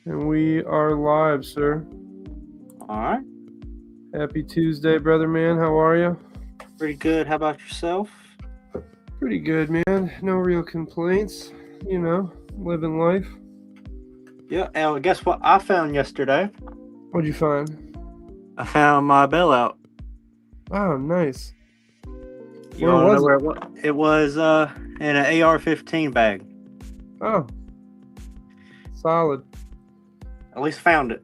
And we are live, sir. All right. Happy Tuesday, brother man. How are you? Pretty good. How about yourself? Pretty good, man. No real complaints. You know, living life. Yeah. And guess what I found yesterday? What'd you find? I found my bailout. Oh, nice. You Where want to know was where it? it was? It was in an AR-15 bag. Oh, solid. At least found it.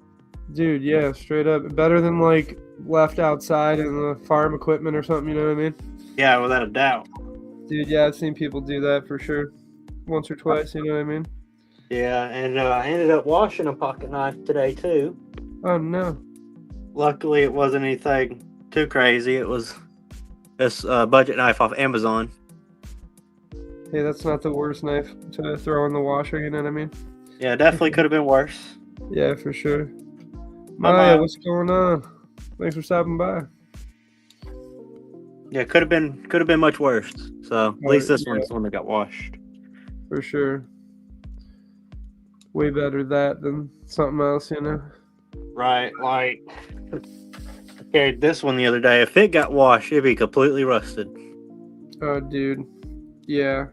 Dude, yeah, straight up. Better than like left outside in the farm equipment or something, you know what I mean? Yeah, without a doubt. Dude, yeah, I've seen people do that for sure. Once or twice, you know what I mean? Yeah, and I ended up washing a pocket knife today too. Oh, no. Luckily, it wasn't anything too crazy. It was this budget knife off Amazon. Hey, that's not the worst knife to throw in the washer, you know what I mean? Yeah, definitely could have been worse. Yeah, for sure. But Maya, what's going on? Thanks for stopping by. yeah, could have been much worse. So at least this Yeah, one's the one that got washed. for sure. Way better that than something else, you know? Right, like I carried this one the other day. If it got washed, it'd be completely rusted. Oh, dude. Yeah.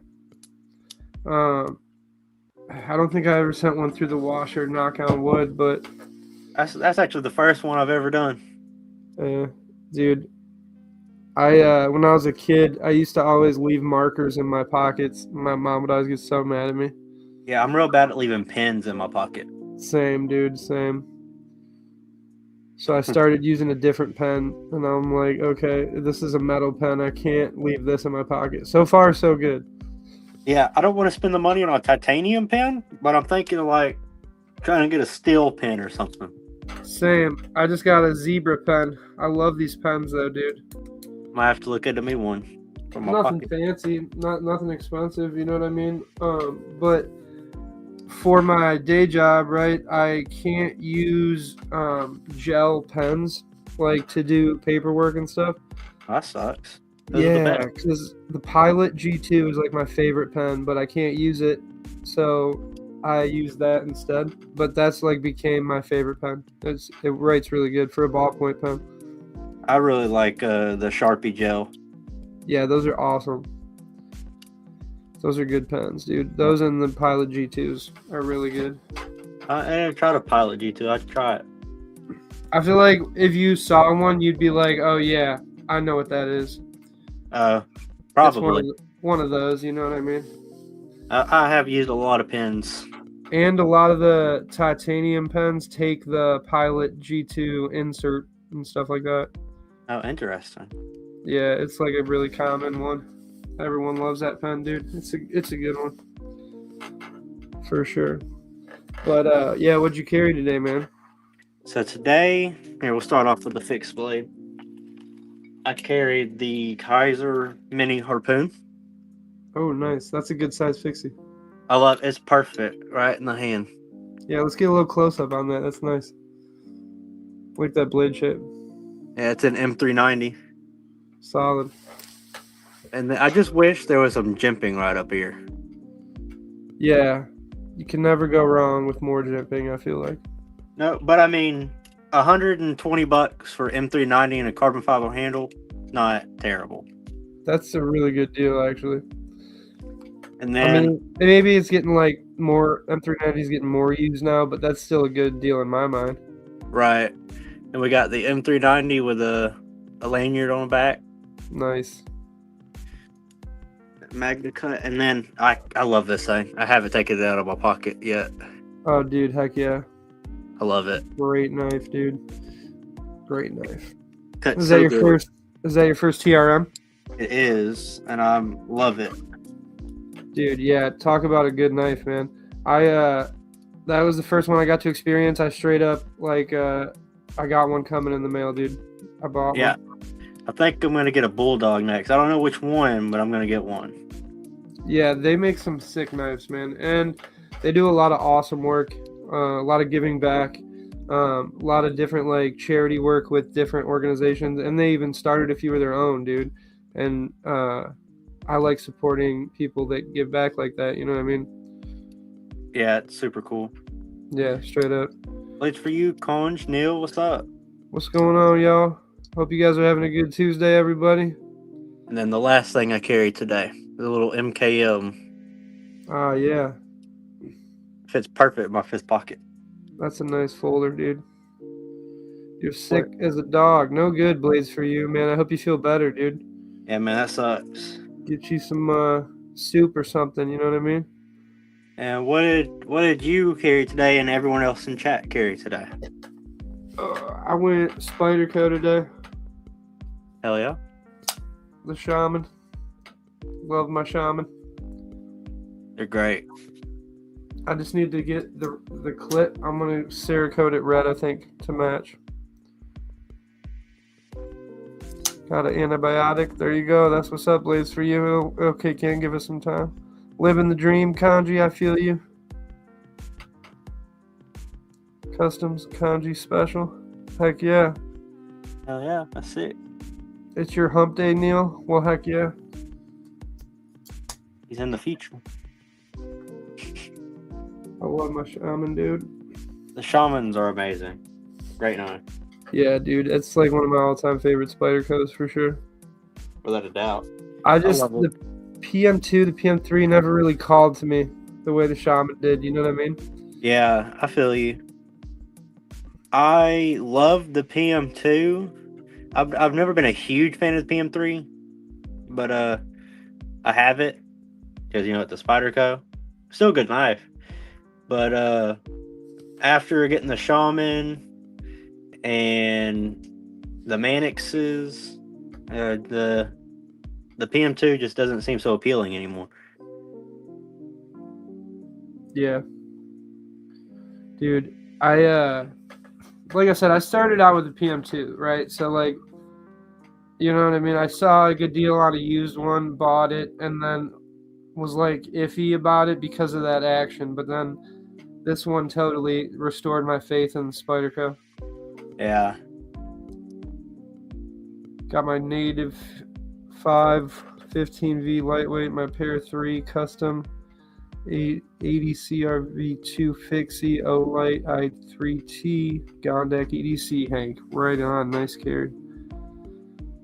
I don't think I ever sent one through the washer, knock on wood, but That's actually the first one I've ever done. dude, I when I was a kid, I used to always leave markers in my pockets. My mom would always get so mad at me. Yeah, I'm real bad at leaving pins in my pocket. Same, dude, same. So I started using a different pen, and I'm like, okay, this is a metal pen. I can't leave this in my pocket. So far, so good. Yeah, I don't want to spend the money on a titanium pen, but I'm thinking of like trying to get a steel pen or something. Same. I just got a zebra pen. I love these pens, though, dude. Might have to look into me one from my Nothing pocket. fancy, nothing expensive. You know what I mean? But for my day job, right, I can't use gel pens like to do paperwork and stuff. That sucks. Those are the Yeah, best. because the Pilot G2 is like my favorite pen, but I can't use it, so I use that instead. But that's like became my favorite pen. It writes really good for a ballpoint pen. I really like the Sharpie gel. Yeah, those are awesome. Those are good pens, dude. Those and the Pilot G2s are really good. I didn't try to Pilot G2. I'd try it. I feel like if you saw one, you'd be like, "Oh yeah, I know what that is." Probably. It's one of those, you know what I mean? I have used a lot of pens. And a lot of the titanium pens take the Pilot G2 insert and stuff like that. Oh, interesting. Yeah, it's like a really common one. Everyone loves that pen, dude. It's a good one. For sure. But yeah, what'd you carry today, man? So today, here we'll start off with the fixed blade. I carried the Kaiser Mini Harpoon. Oh, nice. That's a good size fixie. I love it's perfect right in the hand. Yeah, let's get a little close up on that. That's nice. Like that blade shape. Yeah, it's an M390. Solid. And I just wish there was some jimping right up here. Yeah, you can never go wrong with more jimping, I feel like. No, but I mean, $120 for M390 and a carbon fiber handle, not terrible. That's a really good deal, actually. And then, I mean, maybe it's getting like more M390 is getting more used now, but that's still a good deal in my mind. right, and we got the M390 with a lanyard on the back. Nice. Magna cut, and then I love this thing. I haven't taken it out of my pocket yet. Oh, dude, heck yeah. I love it. Great knife, dude. Great knife. Cuts Is that so your good. first? Is that your first TRM? It is, and I love it. Dude, yeah. Talk about a good knife, man. That was the first one I got to experience. I straight up I got one coming in the mail, dude. I bought Yeah, one. I think I'm gonna get a Bulldog next. I don't know which one, but I'm gonna get one. Yeah, they make some sick knives, man, and they do a lot of awesome work. A lot of giving back. A lot of different like charity work with different organizations, and they even started a few of their own, dude. And I like supporting people that give back like that. You know what I mean? Yeah, it's super cool. Yeah, straight up. Blades for you, Conj, Neil, what's up? What's going on, y'all? Hope you guys are having a good Tuesday, everybody. And then the last thing I carried today, the little MKM. Yeah. Fits perfect in my fifth pocket. That's a nice folder, dude. You're sick as a dog. No good, Blades, for you, man. I hope you feel better, dude. Yeah, man, that sucks. Get you some soup or something, you know what I mean? And what did you carry today and everyone else in chat carry today? I went Spyderco today. Hell yeah. The Shaman. Love my Shaman. They're great. I just need to get the clip. I'm going to Cerakote it red, I think, to match. Got an antibiotic. There you go. That's what's up, Blades, for you. Okay, Ken, give us some time. Living the dream, Kanji, I feel you. Customs, Kanji special. Heck yeah. Hell yeah, that's it. It's your hump day, Neil? Well, heck yeah. He's in the feature. I love my Shaman, dude. The Shamans are amazing. Great knife. Yeah, dude. It's like one of my all-time favorite Spydercos for sure. Without a doubt. The PM2, the PM3 never really called to me the way the Shaman did. You know what I mean? Yeah, I feel you. I love the PM2. I've never been a huge fan of the PM3, but I have it because it's the Spyderco. Still a good knife, but after getting the Shaman and the Manixes, the PM2 just doesn't seem so appealing anymore. Yeah. Dude, like I said, I started out with the PM2, right? So, like, you know what I mean? I saw a good deal on a used one, bought it, and then was, like, iffy about it because of that action. But then this one totally restored my faith in the Spyderco. Yeah. Got my native 5 15V lightweight, my pair 3 custom 80 CRV2 Fixie O-Light I3T Gondak EDC, Hank. Right on. Nice carry.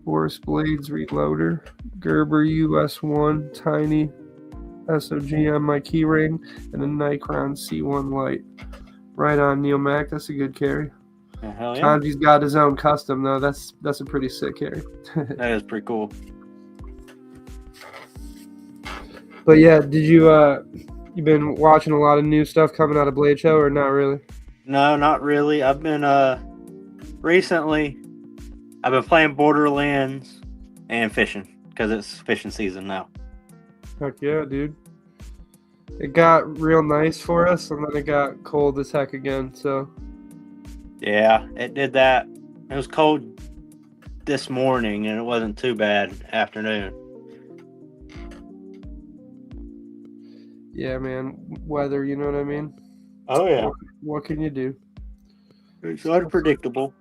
Forest Blades Reloader. Gerber US1 Tiny SOG on my keyring. And a Nikon C1 Light. Right on, Neil Mac. That's a good carry. Hell yeah. Kanji's got his own custom, though. That's a pretty sick carry. That is pretty cool. But yeah, did you been watching a lot of new stuff coming out of Blade Show or not really? No, not really. I've been recently I've been playing Borderlands and fishing because it's fishing season now. Heck yeah, dude. It got real nice for us and then it got cold as heck again, so yeah, it did that. It was cold this morning and it wasn't too bad afternoon. yeah, man, weather, you know what I mean? Oh yeah. What can you do? It's unpredictable.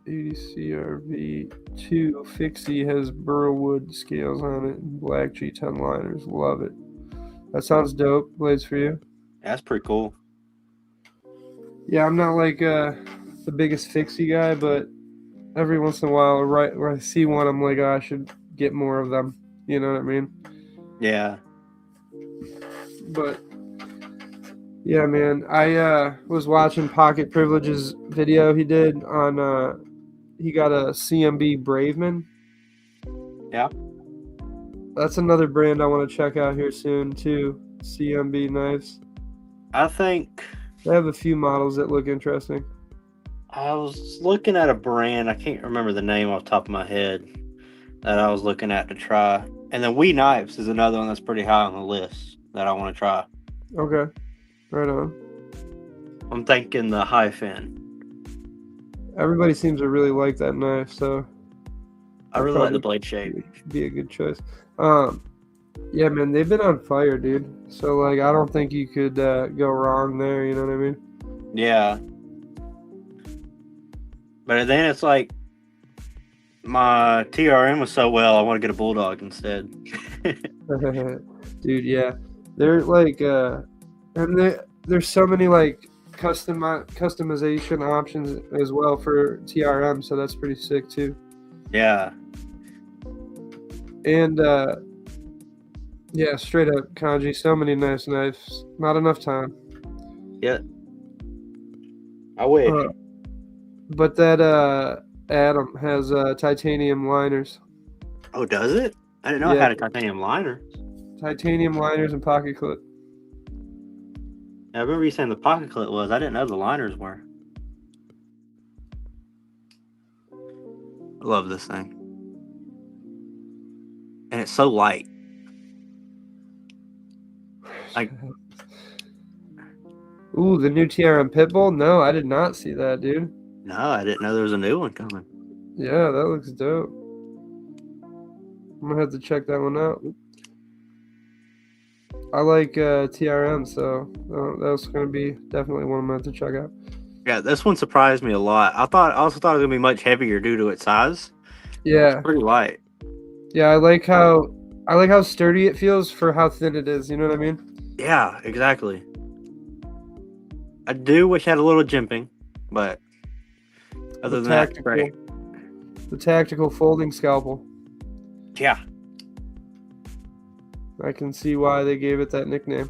80 CRV2 Fixie has burlwood scales on it and black G10 liners. Love it. That sounds dope. Blades for you? That's pretty cool. Yeah, I'm not like the biggest Fixie guy, but every once in a while, right where I see one, I'm like, oh, I should get more of them. You know what I mean? Yeah. But yeah, man, I was watching Pocket Privilege's video he did on he got a CMB Braveman. Yeah. That's another brand I want to check out here soon too. CMB knives. I think They have a few models that look interesting. I was looking at a brand, I can't remember the name off the top of my head, that I was looking at to try. And then We Knives is another one that's pretty high on the list that I want to try. Okay. Right on. I'm thinking the high fin. Everybody seems to really like that knife, so I really like the blade shape. Should be a good choice. Yeah, man, they've been on fire, dude. So, like, I don't think you could go wrong there. You know what I mean? Yeah. But then it's like my TRM was so well, I want to get a Bulldog instead. Dude, yeah. They're like, and there's so many like customization options as well for TRM, so that's pretty sick too. Yeah. And yeah, straight up Kanji, so many nice knives. Not enough time. Yeah. I wish. But that Adam has titanium liners. Oh, does it? I didn't know Yeah. I had a titanium liner. Titanium liners and pocket clip. I remember you saying the pocket clip was. I didn't know the liners were. I love this thing. And it's so light. Like, ooh, the new TRM Pitbull? No, I did not see that, dude. no, I didn't know there was a new one coming. Yeah, that looks dope. I'm gonna have to check that one out. I like TRM, so that's gonna be definitely one I'm gonna have to check out. Yeah, this one surprised me a lot. I also thought it was gonna be much heavier due to its size. Yeah, It's pretty light. yeah, I like how sturdy it feels for how thin it is. You know what I mean? Yeah, exactly. I do wish I had a little jimping, but other than that, it's great. The tactical folding scalpel. Yeah. I can see why they gave it that nickname.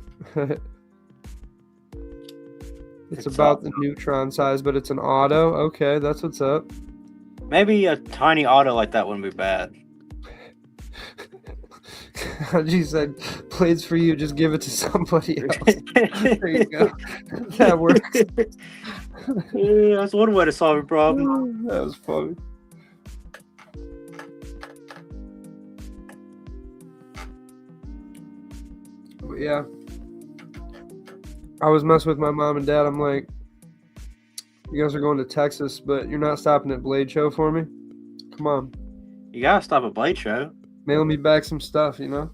It's about the neutron size, but it's an auto. Okay, that's what's up. Maybe a tiny auto like that wouldn't be bad. She said, "Blades for you. Just give it to somebody else." There you go. That works. Yeah, that's one way to solve a problem. That was funny. But yeah, I was messing with my mom and dad. I'm like, "You guys are going to Texas, but you're not stopping at Blade Show for me. Come on, You gotta stop a Blade Show. mail me back some stuff, you know."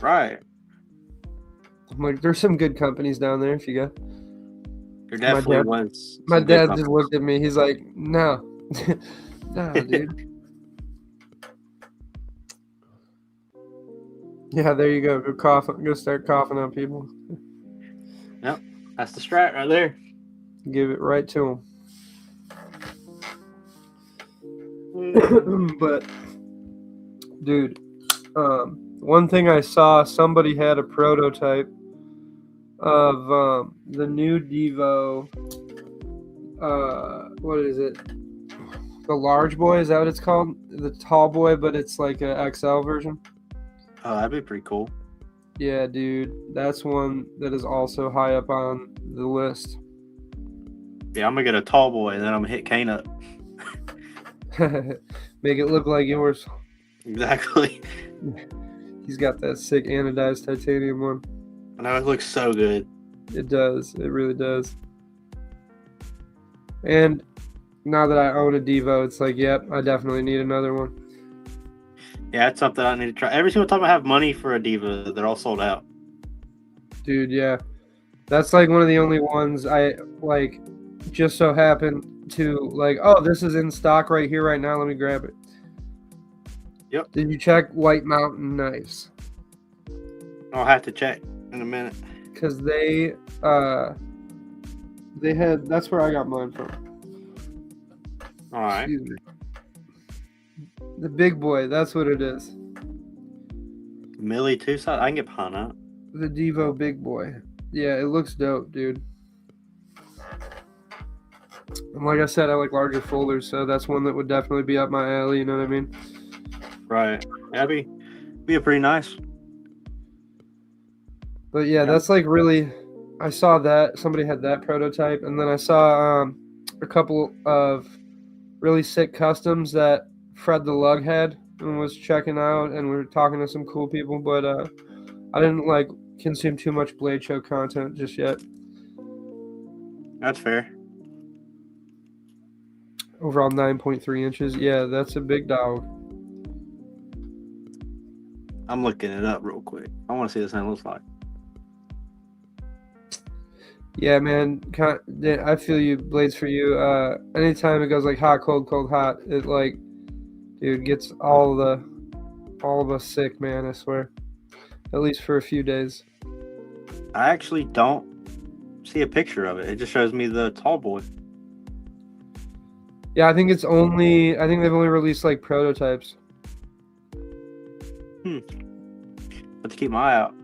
Right. I'm like, "There's some good companies down there if you go." There definitely was. My dad just looked at me. He's like, "No, no, dude." Yeah, there you go. Go cough. Go start coughing on people. Yep, that's the strat right there. Give it right to them. But, dude, one thing I saw, somebody had a prototype of the new Devo. What is it? The large boy? Is that what it's called? The tall boy, but it's like a XL version. Oh, that'd be pretty cool. Yeah, dude, that's one that is also high up on the list. Yeah, I'm gonna get a tall boy and then I'm gonna hit Kane up. Make it look like yours. Exactly. He's got that sick anodized titanium one. I know it looks so good. It does. It really does. And now that I own a Devo, it's like, yep, I definitely need another one. Yeah, that's something I need to try. Every single time I have money for a Diva, they're all sold out. Dude, yeah. That's like one of the only ones I like just so happen to like, oh, this is in stock right here right now. Let me grab it. Yep. Did you check White Mountain Knives? I'll have to check in a minute. Because they had, that's where I got mine from. All right. Excuse me. The big boy, that's what it is. Millie two side. I can get behind that. The Devo big boy. Yeah, it looks dope, dude. And like I said, I like larger folders, so that's one that would definitely be up my alley, you know what I mean? Right. That'd be a pretty nice. But yeah, that's like really, I saw that somebody had that prototype, and then I saw a couple of really sick customs that Fred the Lug had and was checking out, and we were talking to some cool people, but I didn't like consume too much Blade Show content just yet. That's fair. Overall 9.3 inches. Yeah, that's a big dog. I'm looking it up real quick. I want to see what this thing looks like. Yeah, man. I feel you. Blades for you. Anytime it goes like hot, cold, cold, hot, it like, dude, gets all of us sick, man. I swear. At least for a few days. I actually don't see a picture of it. It just shows me the tall boy. Yeah, I think they've only released like prototypes. But to keep my eye out.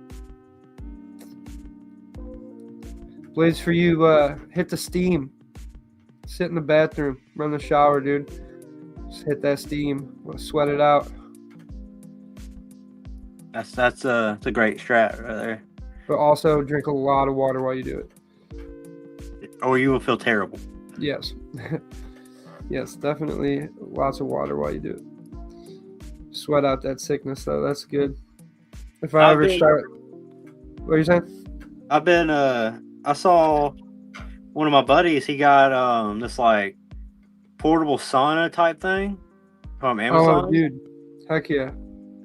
Blades for you, hit the steam. Sit in the bathroom, run the shower, dude. Just hit that steam, sweat it out. That's a great strat right there. But also drink a lot of water while you do it. Or you will feel terrible. Yes. Yes, definitely lots of water while you do it. Sweat out that sickness, though. That's good. If I ever start... What are you saying? I saw one of my buddies, he got this like portable sauna type thing from Amazon. Oh, dude. Heck yeah.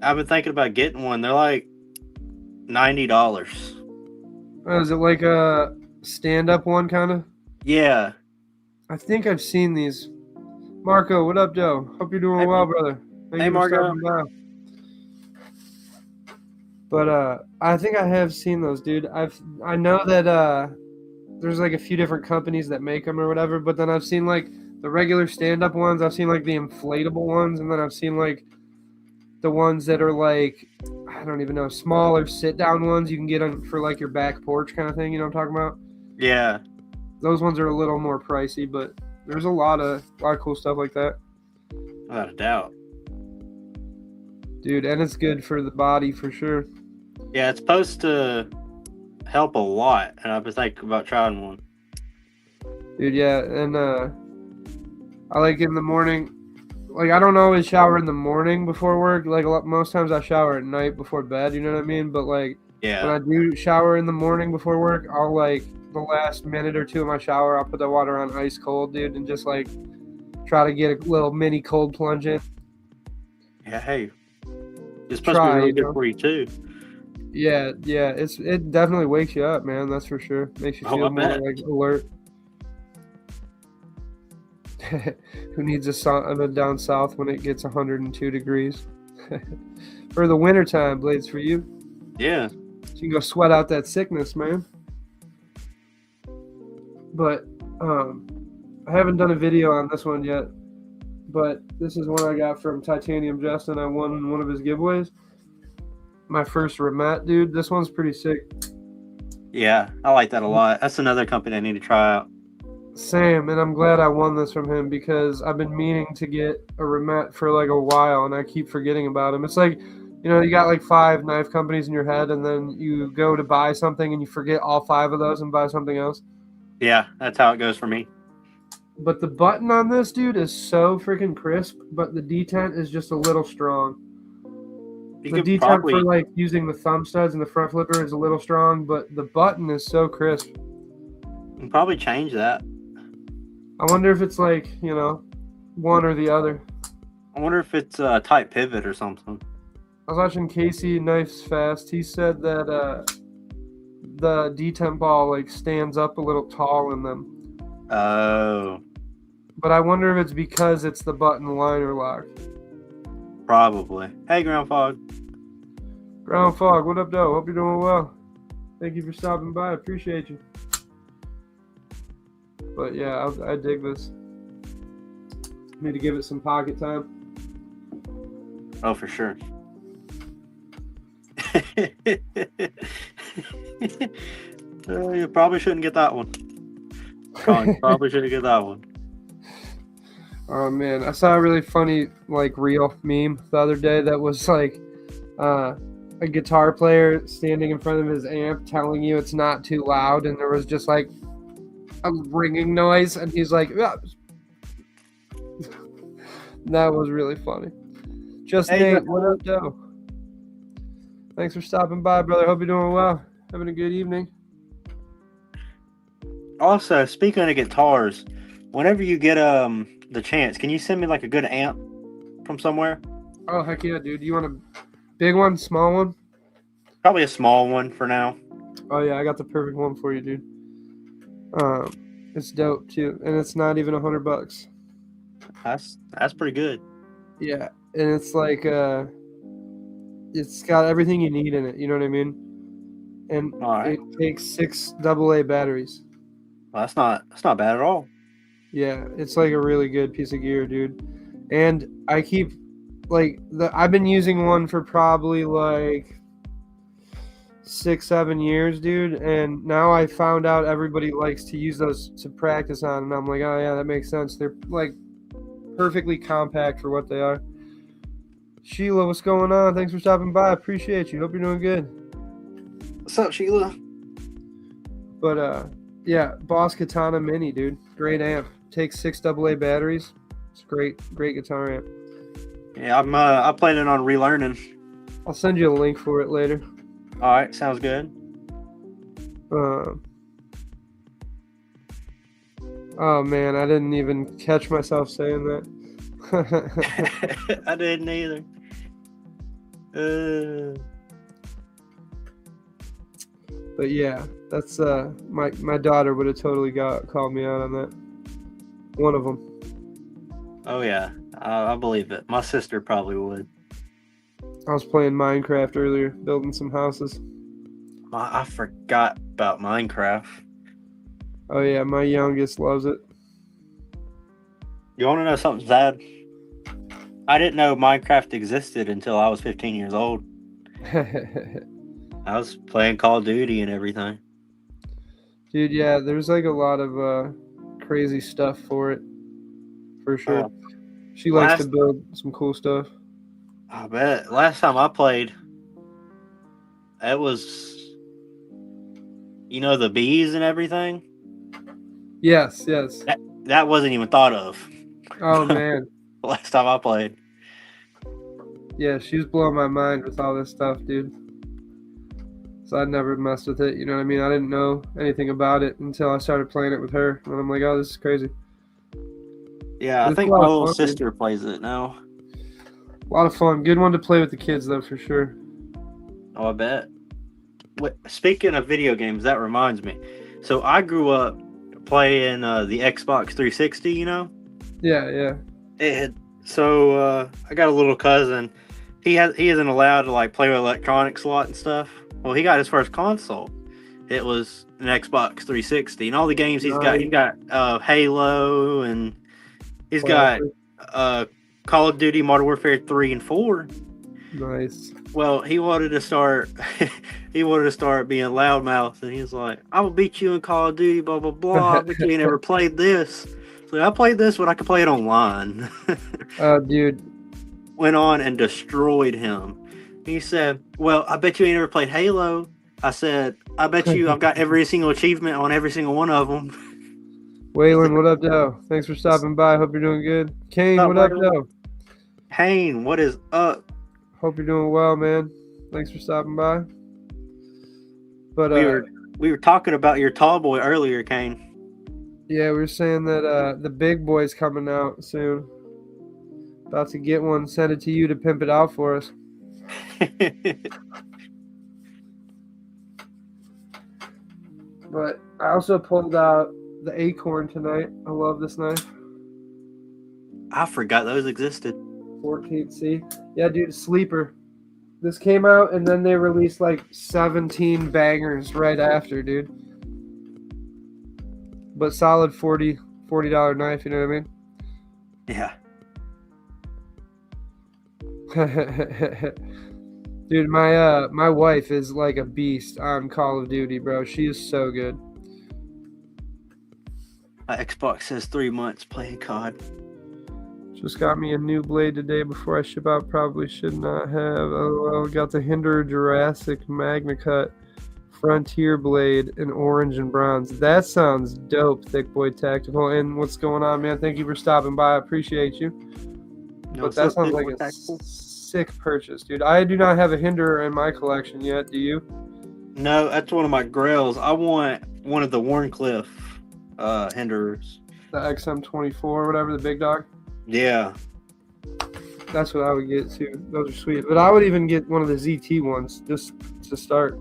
I've been thinking about getting one. They're like $90. Oh, is it like a stand-up one, kind of? Yeah. I think I've seen these. Marco, what up, Joe? Hope you're doing well, brother. Thank Hey, you for Marco. stopping by. But I think I have seen those, dude. I know that there's like a few different companies that make them or whatever, but then I've seen like the regular stand-up ones. I've seen like the inflatable ones, and then I've seen like the ones that are like, I don't even know, smaller sit-down ones you can get on for like your back porch kind of thing. You know what I'm talking about? Yeah. Those ones are a little more pricey, but there's a lot of cool stuff like that. Without a doubt. Dude, and it's good for the body for sure. Yeah, it's supposed to help a lot, and I've been thinking about trying one. Dude, yeah, and I like in the morning, like I don't always shower in the morning before work. Like most times I shower at night before bed, you know what I mean? But like when I do shower in the morning before work, I'll like the last minute or two of my shower, I'll put the water on ice cold, dude, and just like try to get a little mini cold plunge in. Yeah, hey. It's supposed to be really good for you too. Yeah, it definitely wakes you up, man. That's for sure. Makes you feel more like alert. Who needs a sauna down south when it gets 102 degrees? For the wintertime, Blades, for you. Yeah. So you can go sweat out that sickness, man. But I haven't done a video on this one yet. But this is one I got from Titanium Justin. I won one of his giveaways. My first Remet, dude. This one's pretty sick. Yeah, I like that a lot. That's another company I need to try out. Same, and I'm glad I won this from him because I've been meaning to get a Remet for like a while, and I keep forgetting about him. It's like, you know, you got like 5 knife companies in your head, and then you go to buy something, and you forget all 5 of those and buy something else. Yeah, that's how it goes for me. But the button on this, dude, is so freaking crisp, but the detent is just a little strong. The detent for like using the thumb studs and the front flipper is a little strong, but the button is so crisp. You can probably change that. I wonder if it's like, you know, one or the other. I wonder if it's a tight pivot or something. I was watching Casey Knifes Fast. He said that the detent ball like stands up a little tall in them. Oh. But I wonder if it's because it's the button liner lock. Probably. Hey, Ground Fog. Ground Fog, what up, though? Hope you're doing well. Thank you for stopping by. Appreciate you. But yeah, I dig this. Need to give it some pocket time. Oh, for sure. You probably shouldn't get that one. Probably shouldn't get that one. Oh man, I saw a really funny like reel meme the other day that was like a guitar player standing in front of his amp telling you it's not too loud, and there was just like a ringing noise, and he's like, ah. That was really funny. Just hey, Nate, what up, Joe? Thanks for stopping by, brother. Hope you're doing well. Having a good evening. Also, speaking of guitars, whenever you get the chance, can you send me like a good amp from somewhere? Oh heck yeah, dude. You want a big one, small one? Probably a small one for now. Oh yeah, I got the perfect one for you, dude. It's dope too, and it's not even $100. That's pretty good. Yeah, and it's like it's got everything you need in it. You know what I mean? And it takes 6 AA batteries. Well, that's not bad at all. Yeah, it's like a really good piece of gear, dude. And I keep like I've been using one for probably like 6, 7 years, dude. And now I found out everybody likes to use those to practice on, and I'm like, oh yeah, that makes sense. They're like perfectly compact for what they are. Sheila, what's going on? Thanks for stopping by. Appreciate you. Hope you're doing good. What's up, Sheila? But yeah, Boss Katana Mini, dude. Great amp. Takes 6 AA batteries. It's a great guitar amp. Yeah, I'm planning on relearning. I'll send you a link for it later. All right, sounds good. Oh man, I didn't even catch myself saying that. I didn't either. But yeah, that's my daughter would have totally called me out on that. One of them. Oh yeah, I believe it. My sister probably would. I was playing Minecraft earlier, building some houses. I forgot about Minecraft. Oh yeah, my youngest loves it. You want to know something sad? I didn't know Minecraft existed until I was 15 years old. I was playing Call of Duty and everything. Dude, yeah, there's like a lot of crazy stuff for it, for sure. She likes to build some cool stuff. I bet. Last time I played, it was, the bees and everything. Yes. That wasn't even thought of. Oh man. Last time I played. Yeah, she was blowing my mind with all this stuff, dude. So I never messed with it, you know what I mean? I didn't know anything about it until I started playing it with her. And I'm like, oh, this is crazy. Yeah, I think my little sister plays it now. A lot of fun. Good one to play with the kids, though, for sure. Oh, I bet. Speaking of video games, that reminds me. So I grew up playing the Xbox 360, Yeah. So I got a little cousin. He isn't allowed to like play with electronics a lot and stuff. Well, he got his first console. It was an Xbox 360, and all the games he's got Halo, and he's got Call of Duty, Modern Warfare 3 and 4. Nice. Well, he wanted to start being loudmouth, and he's like, "I will beat you in Call of Duty, blah blah blah." But you never played this. So I played this when I could play it online. Dude. Went on and destroyed him. He said, "Well, I bet you ain't never played Halo." I said, "I bet you I've got every single achievement on every single one of them." Waylon, what up, Doe? Thanks for stopping by. Hope you're doing good. Kane, what up, Doe? Kane, what is up? Hope you're doing well, man. Thanks for stopping by. But we were talking about your tall boy earlier, Kane. Yeah, we were saying that the big boy's coming out soon. About to get one. Send it to you to pimp it out for us. But I also pulled out the Acorn tonight. I love this knife. I forgot those existed. 14C. Yeah, dude, sleeper. This came out and then they released like 17 bangers right after, dude. But solid $40 knife, you know what I mean? Yeah. Dude, my wife is like a beast on Call of Duty, bro. She is so good. My Xbox says 3 months playing COD. Just got me a new blade today before I ship out. Probably should not have. Oh, got the Hinder Jurassic Magna Cut Frontier blade in orange and bronze. That sounds dope, Thick Boy Tactical. And what's going on, man? Thank you for stopping by. I appreciate you. But that sounds like a sick purchase, dude. I do not have a Hinder in my collection yet. Do you? No, that's one of my grails. I want one of the Warncliffe Hinders. The XM24 or whatever, the big dog? Yeah. That's what I would get too. Those are sweet. But I would even get one of the ZT ones just to start.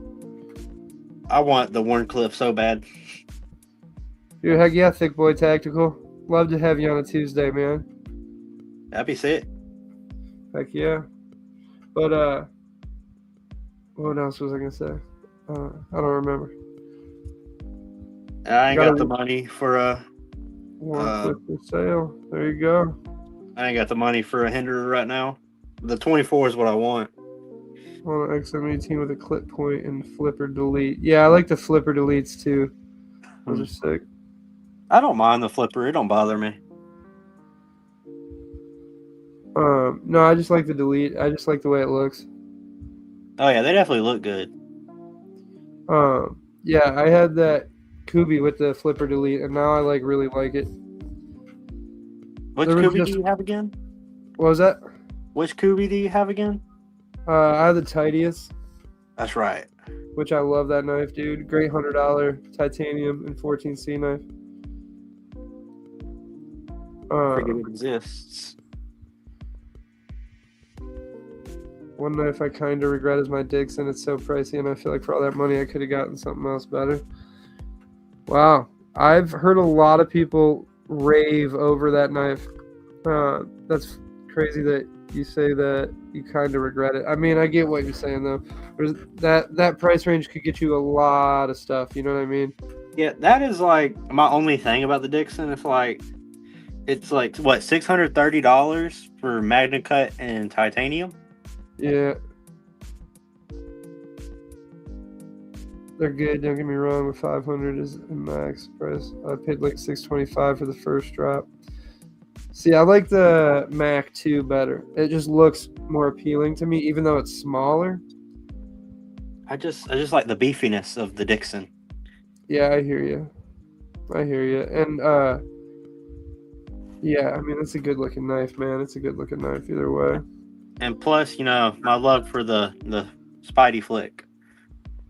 I want the Warncliffe so bad. Dude, heck yeah, Thick Boy Tactical. Love to have you on a Tuesday, man. That'd be sick. Heck yeah. But, what else was I going to say? I don't remember. I ain't Gotta got the money for a. one click for sale. There you go. I ain't got the money for a hinderer right now. The 24 is what I want. On an XM18 with a clip point and flipper delete. Yeah, I like the flipper deletes too. Those are sick. I don't mind the flipper. It don't bother me. No, I just like the delete. I just like the way it looks. Oh yeah, they definitely look good. Yeah, I had that Kubi with the flipper delete, and now I really like it. Which There was Kubi just- do you have again? What was that? Which Kubi do you have again? I have the Titius, That's right. which I love that knife, dude. Great $100 titanium and 14C knife. Forget it exists. One knife I kind of regret is my Dixon. It's so pricey, and I feel like for all that money, I could have gotten something else better. Wow. I've heard a lot of people rave over that knife. That's crazy that you say that you kind of regret it. I mean, I get what you're saying, though. There's that price range could get you a lot of stuff. You know what I mean? Yeah, that is like my only thing about the Dixon. It's like what, $630 for Magna Cut and titanium? Yeah. They're good. Don't get me wrong. With 500 is a max price. I paid like $625 for the first drop. See, I like the Mac 2 better. It just looks more appealing to me, even though it's smaller. I just like the beefiness of the Dixon. Yeah, I hear you. And yeah, I mean, it's a good looking knife, man. It's a good looking knife either way. And plus, my love for the Spidey flick.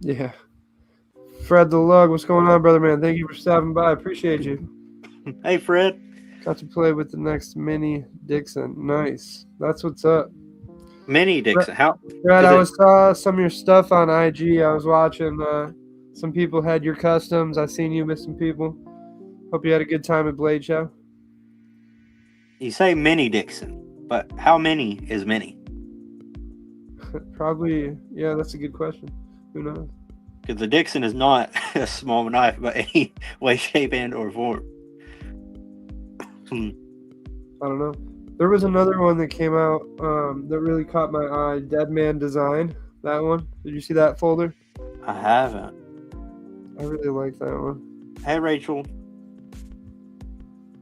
Yeah. Fred the Lug, what's going on, brother, man? Thank you for stopping by. Appreciate you. Hey, Fred. Got to play with the next mini Dixon. Nice. That's what's up. Mini Dixon. How? Fred, I saw some of your stuff on IG. I was watching. Some people had your customs. I seen you with some people. Hope you had a good time at Blade Show. You say mini Dixon, but how many is mini? Probably, yeah, that's a good question. Who knows? Because the Dixon is not a small knife by any way, shape, and or form. I don't know. There was another one that came out that really caught my eye. Dead Man Design. That one. Did you see that folder? I haven't. I really like that one. Hey, Rachel.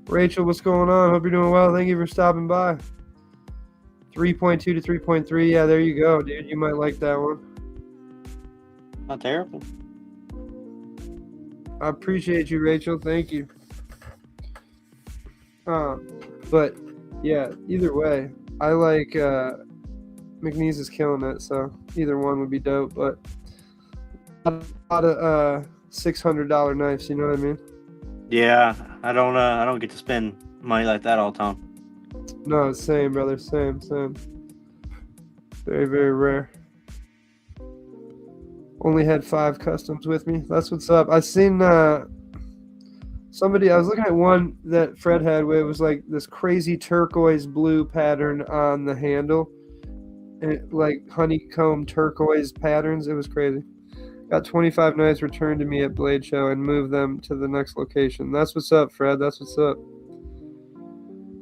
Rachel, what's going on? Hope you're doing well. Thank you for stopping by. 3.2 to 3.3. Yeah, there you go, dude. You might like that one. Not terrible. I appreciate you, Rachel. Thank you. But yeah, either way, I like McNeese is killing it, so either one would be dope. But a lot of $600 knives, you know what I mean? Yeah, I don't get to spend money like that all the time. No, same, brother. Same. Very, very rare. Only had 5 customs with me. That's what's up. I seen somebody. I was looking at one that Fred had where it was like this crazy turquoise blue pattern on the handle, and it, like honeycomb turquoise patterns. It was crazy. Got 25 knives returned to me at Blade Show and moved them to the next location. That's what's up, Fred. That's what's up.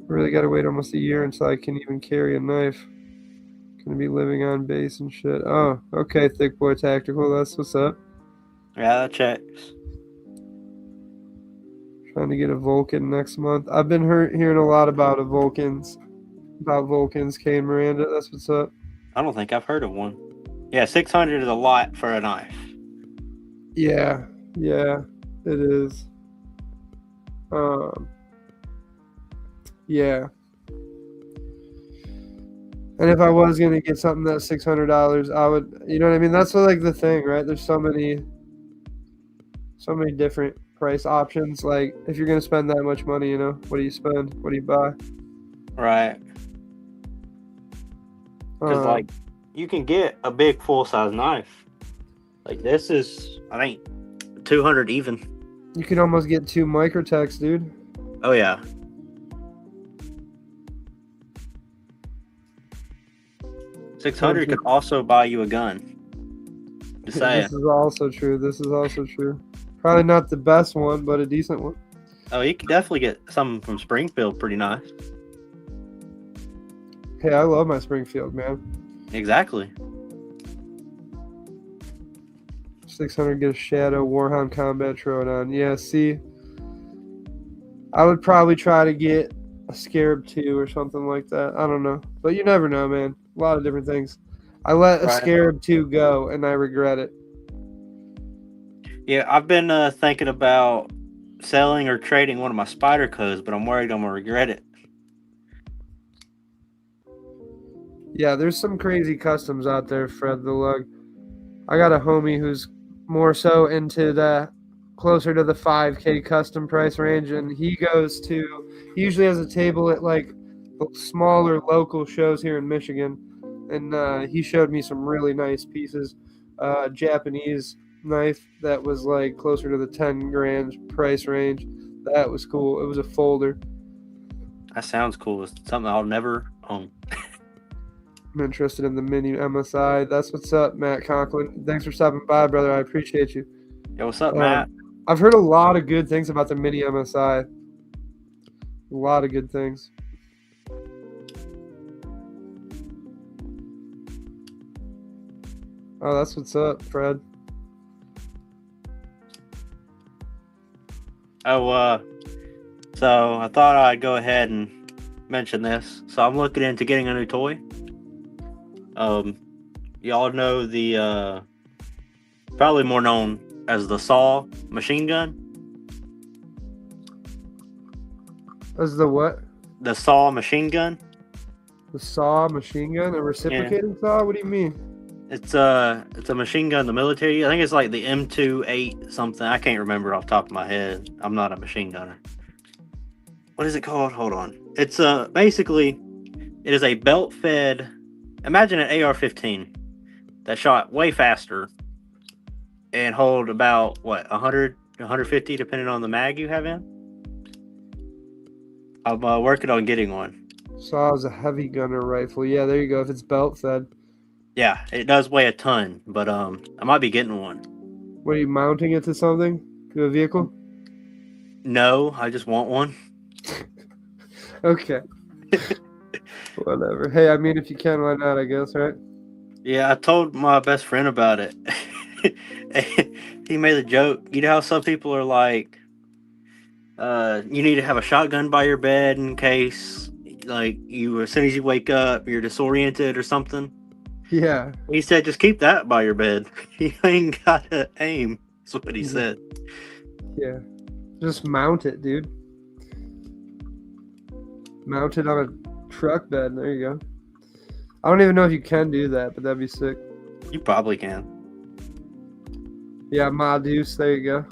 Really got to wait almost a year until I can even carry a knife. Gonna be living on base and shit. Oh, okay, Thick Boy Tactical. That's what's up. Yeah, that checks. Trying to get a Vulcan next month. I've been hearing a lot about Vulcans, Kane Miranda. That's what's up. I don't think I've heard of one. Yeah, 600 is a lot for a knife. Yeah, it is. Yeah. And if I was gonna get something that's $600, I would. You know what I mean? That's like the thing, right? There's so many different price options. Like, if you're gonna spend that much money, what do you spend? What do you buy? Right. Because you can get a big full size knife. Like this is, I think, 200 even. You can almost get 2 Microtechs, dude. Oh yeah. $600 could also buy you a gun. Just saying. This is also true. Probably not the best one, but a decent one. Oh, you could definitely get some from Springfield. Pretty nice. Hey, I love my Springfield, man. Exactly. 600 get a Shadow Warhound Combat Troodon. Yeah, see, I would probably try to get a Scarab 2 or something like that. I don't know. But you never know, man. A lot of different things. I let a Right. Scarab 2 go, and I regret it. Yeah, I've been thinking about selling or trading one of my Spider Codes, but I'm worried I'm gonna regret it. Yeah, there's some crazy customs out there, Fred the Lug. I got a homie who's more so into the closer to the 5K custom price range, and he usually has a table at like smaller local shows here in Michigan, and he showed me some really nice pieces. Japanese knife that was like closer to the 10 grand price range. That was cool. It was a folder. That sounds cool. It's something I'll never own. I'm interested in the mini MSI. That's what's up, Matt Conklin. Thanks for stopping by, brother. I appreciate you. Yo, what's up, Matt? I've heard a lot of good things about the mini MSI. A lot of good things. Oh, that's what's up, Fred. Oh, so I thought I'd go ahead and mention this. So I'm looking into getting a new toy. Y'all know the probably more known as the Saw machine gun. As the what? The Saw machine gun. The saw machine gun? A reciprocating saw? What do you mean? It's a machine gun in the military. I think it's like the M28 something. I can't remember off the top of my head. I'm not a machine gunner. What is it called? Hold on. It's basically it is a belt fed. Imagine an AR-15 that shot way faster and hold about what 100, 150 depending on the mag you have in. I'm working on getting one. Saw is a heavy gunner rifle. Yeah, there you go. If it's belt fed. Yeah, it does weigh a ton, but I might be getting one. What are you mounting it to something? To a vehicle? No, I just want one. Okay. Whatever. Hey, I mean, if you can, why not, I guess, right? Yeah, I told my best friend about it. He made a joke. You know how some people are like, you need to have a shotgun by your bed in case, like, you as soon as you wake up, you're disoriented or something. Yeah. He said, just keep that by your bed. You ain't gotta aim. That's what he said. Yeah. Just mount it, dude. Mount it on a truck bed. There you go. I don't even know if you can do that, but that'd be sick. You probably can. Yeah, Ma Deuce. There you go.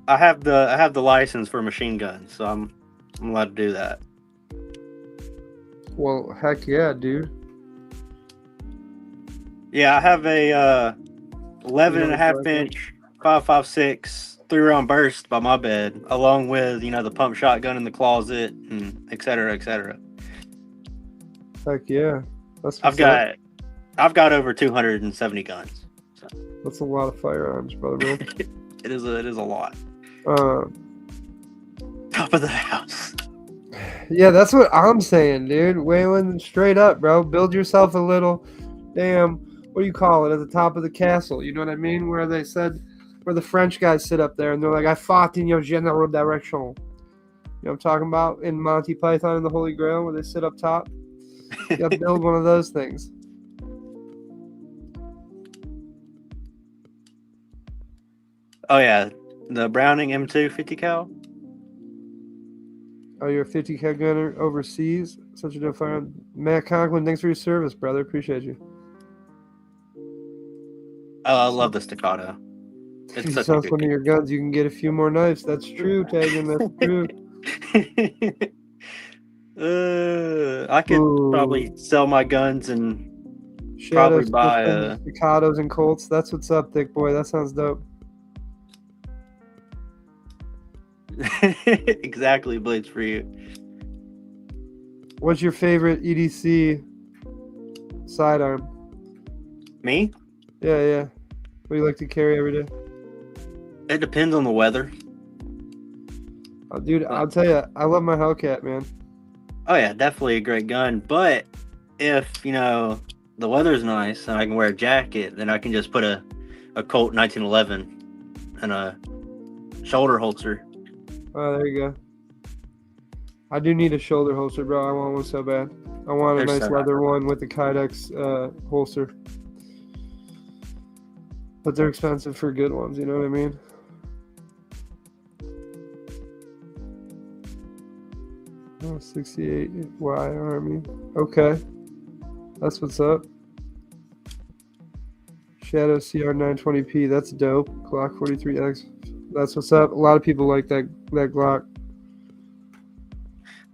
I have the license for machine guns, so I'm allowed to do that. Well, heck yeah, dude. Yeah, I have a 11.5-inch 5.56 3-round burst by my bed, along with the pump shotgun in the closet and et cetera, et cetera. Heck yeah. That's I've got over 270 guns. So. That's a lot of firearms, brother. Man. It is a lot. Top of the house. Yeah, that's what I'm saying, dude. Waylon, straight up, bro. Build yourself a little damn, what do you call it, at the top of the castle. You know what I mean? Where they said, where the French guys sit up there and they're like, I fought in your general direction. You know what I'm talking about? In Monty Python and the Holy Grail, where they sit up top. You gotta build one of those things. Oh, yeah. The Browning M2 50 cal. Oh, you're a 50 cal gunner overseas? Such a dope firearm. Matt Conklin, thanks for your service, brother. Appreciate you. Oh, I love the staccato. If you sell some of your guns, you can get a few more knives. That's true, Tagan. That's true. I could probably sell my guns and Shadows, probably buy staccatos and Colts. That's what's up, Dick boy. That sounds dope. Exactly, blades for you. What's your favorite EDC sidearm? Me? Yeah. What do you like to carry every day? It depends on the weather. Dude, But I'll tell you, I love my Hellcat, man. oh yeah, definitely a great gun. But if the weather's nice and I can wear a jacket, then I can just put a Colt 1911 and a shoulder holster. Oh, there you go. I do need a shoulder holster, bro. I want one so bad. I want a They're nice so nice. leather one with the Kydex holster. But they're expensive for good ones, you know what I mean? Oh, 68Y Army. Okay. That's what's up. Shadow CR920P. That's dope. Glock 43X. That's what's up. A lot of people like that Glock.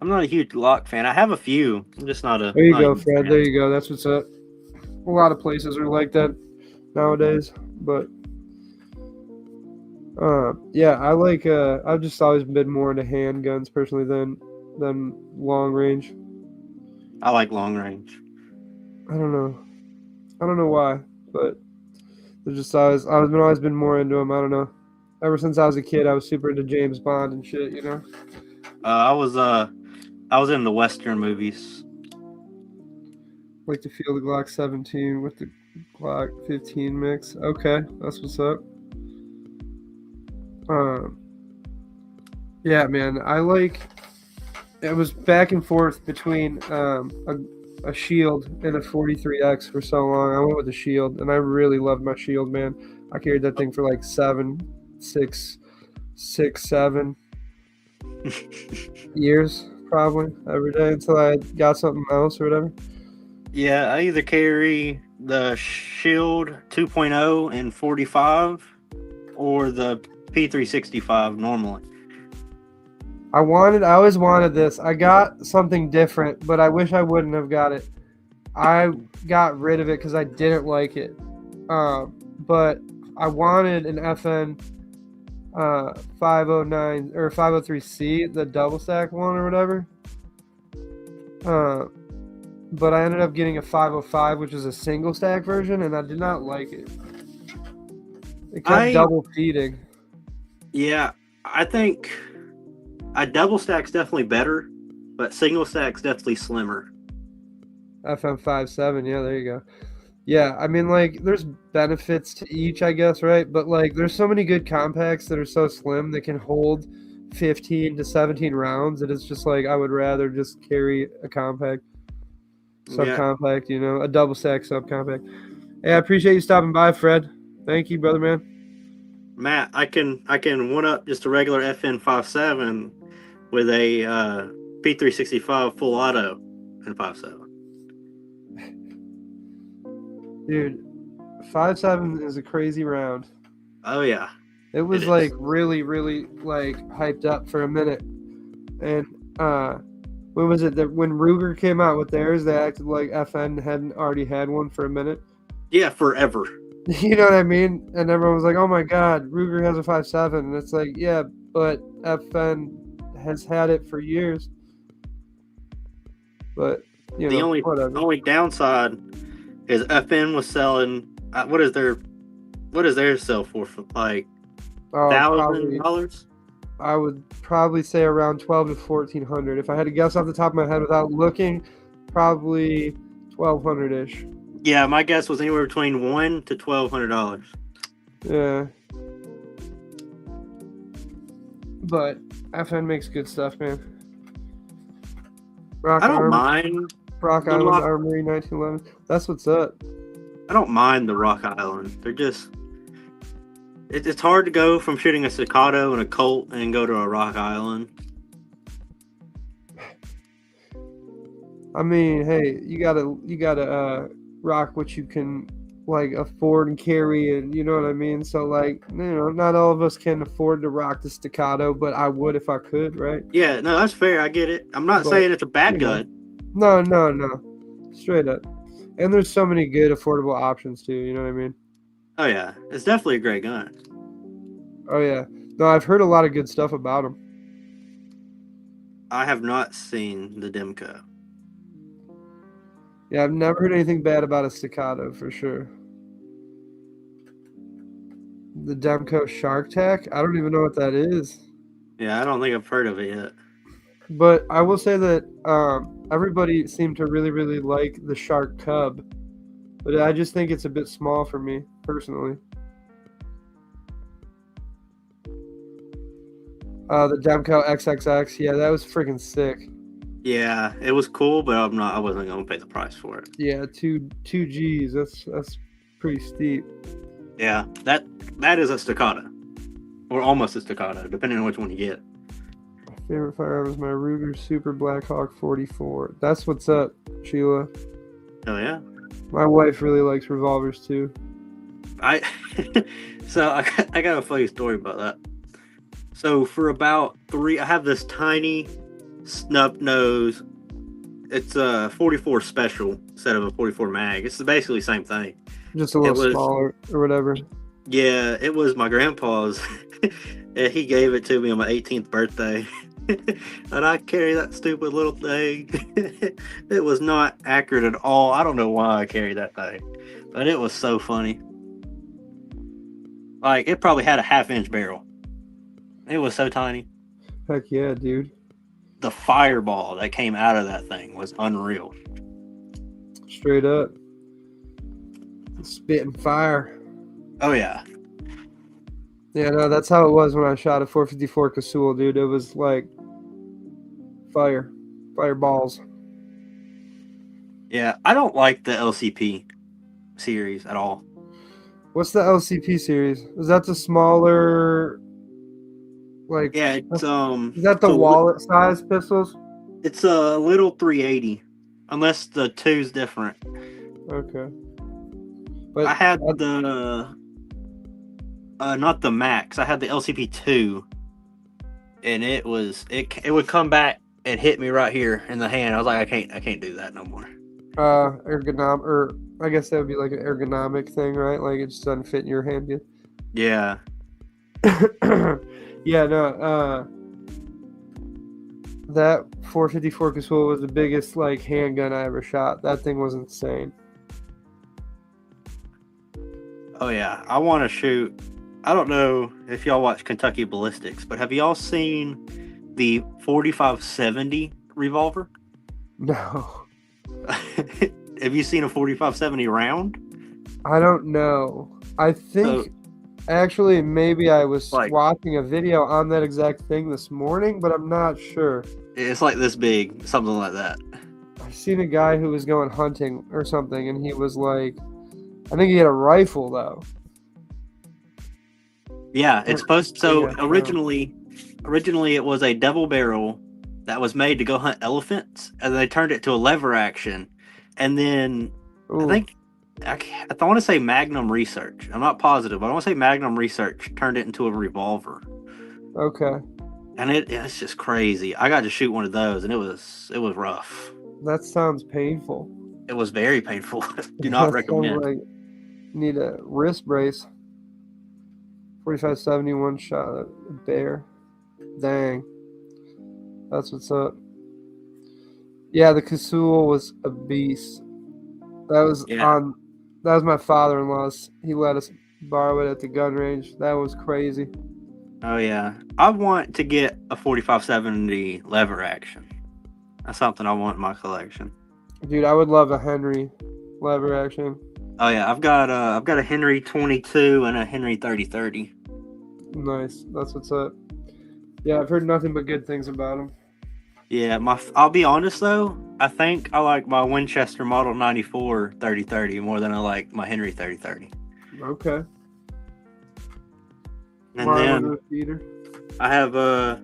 I'm not a huge Glock fan. I have a few. I'm just There you not a go, huge Fred. fan. There you go. That's what's up. A lot of places are like that nowadays, but yeah, I like. I've just always been more into handguns personally than long range. I like long range. I don't know. I don't know why, but there's just always been more into them. I don't know. Ever since I was a kid, I was super into James Bond and shit. You know. I was in the Western movies. Like to feel the Glock 17 with the Glock 15 mix. Okay, that's what's up. Um, yeah, man, it was back and forth between a Shield and a 43X for so long. I went with the Shield, and I really loved my Shield, man. I carried that thing for like 7 years, probably every day until I got something else or whatever. Yeah, I either carry the Shield 2.0 and 45 or the P365 normally. I always wanted this. I got something different, but I wish I wouldn't have got it. I got rid of it because I didn't like it. But I wanted an FN 509 or 503C, the double stack one or whatever. But I ended up getting a 505, which is a single stack version, and I did not like it. It kept double feeding. Yeah, I think a double stack's definitely better, but single stack's definitely slimmer. FM57, yeah, there you go. Yeah, I mean, like, there's benefits to each, I guess, right? But, like, there's so many good compacts that are so slim that can hold 15 to 17 rounds that it's just like I would rather just carry a compact, subcompact, you know, a double stack subcompact. Hey, I appreciate you stopping by, Fred. Thank you, brother, man. Matt, I can one up just a regular FN57 with a P365 full auto and 57. Dude, 5.7 is a crazy round. Oh yeah. It was like really, really like hyped up for a minute. And when was it that when Ruger came out with theirs, they acted like FN hadn't already had one for a minute. Yeah, forever. You know what I mean? And everyone was like, "Oh my God, Ruger has a 5.7," and it's like, yeah, but FN has had it for years. But you know, the only downside is FN was selling. What does their sell for like $1,000? I would probably say around 12 to 1,400. If I had to guess off the top of my head without looking, probably 1,200 ish. Yeah, my guess was anywhere between $1,000 to $1,200. Yeah. But FN makes good stuff, man. I don't mind Rock Island Armory 1911. That's what's up. I don't mind the Rock Island. They're just it's hard to go from shooting a Staccato and a Colt and go to a Rock Island. I mean, hey, you gotta rock what you can like afford and carry, and you know what I mean. So like, you know, not all of us can afford to rock the Staccato, but I would if I could, right? Yeah, no, that's fair. I get it. I'm not saying it's a bad gun. No, straight up. And there's so many good affordable options too. You know what I mean? Oh yeah, it's definitely a great gun. Oh yeah, no, I've heard a lot of good stuff about them. I have not seen the Demco. Yeah, I've never heard anything bad about a Staccato for sure. The Demco Shark Tack. I don't even know what that is. Yeah, I don't think I've heard of it yet. But I will say that everybody seemed to really, really like the Shark Cub. But I just think it's a bit small for me, personally. The Demco XXX. Yeah, that was freaking sick. Yeah, it was cool, but I wasn't gonna pay the price for it. Yeah, two G's. That's pretty steep. Yeah, that is a staccato, or almost a staccato, depending on which one you get. My favorite firearm is my Ruger Super Blackhawk 44. That's what's up, Sheila. Oh yeah. My wife really likes revolvers too. I got a funny story about that. So for about I have this tiny snub nose. It's a 44 special instead of a 44 mag. It's basically the same thing. Just a little smaller or whatever. Yeah, it was my grandpa's. He gave it to me on my 18th birthday. And I carry that stupid little thing. It was not accurate at all. I don't know why I carried that thing. But it was so funny. Like, it probably had a half-inch barrel. It was so tiny. Heck yeah, dude. The fireball that came out of that thing was unreal. Straight up. Spitting fire. Oh, yeah. Yeah, no, that's how it was when I shot a 454 Casull, dude. It was like fireballs. Yeah, I don't like the LCP series at all. What's the LCP series? Is that the smaller, like? Yeah, it's Is that the wallet size pistols? It's a little 380, unless the 2's different. Okay. But I had the not the Max. I had the LCP 2, and it would come back and hit me right here in the hand. I was like, I can't do that no more. Ergonomic, or I guess that would be like an ergonomic thing, right? Like it just doesn't fit in your hand good. Yeah. Yeah, no. That 454 Casull was the biggest like handgun I ever shot. That thing was insane. Oh yeah, I want to shoot. I don't know if y'all watch Kentucky Ballistics, but have y'all seen the 4570 revolver? No. Have you seen a 4570 round? I don't know. I think actually maybe I was watching a video on that exact thing this morning, but I'm not sure. It's like this big, something like that. I seen a guy who was going hunting or something, and he was like, I think he had a rifle though. Yeah, it's supposed. So originally it was a double barrel that was made to go hunt elephants, and they turned it to a lever action, and then I think I want to say Magnum Research. I'm not positive, but I want to say Magnum Research turned it into a revolver. Okay. And it's just crazy. I got to shoot one of those, and it was rough. That sounds painful. It was very painful. Do not recommend. Like, need a wrist brace. 4571 shot a bear. Dang. That's what's up. Yeah, the Casull was a beast. That was my father-in-law's. He let us borrow it at the gun range. That was crazy. Oh yeah. I want to get a 4570 lever action. That's something I want in my collection. Dude, I would love a Henry lever action. Oh yeah, I've got a Henry 22 and a Henry 3030. Nice. That's what's up. Yeah, I've heard nothing but good things about them. Yeah, I'll be honest though, I think I like my Winchester Model 94 3030 more than I like my Henry 3030. Okay. And then I have a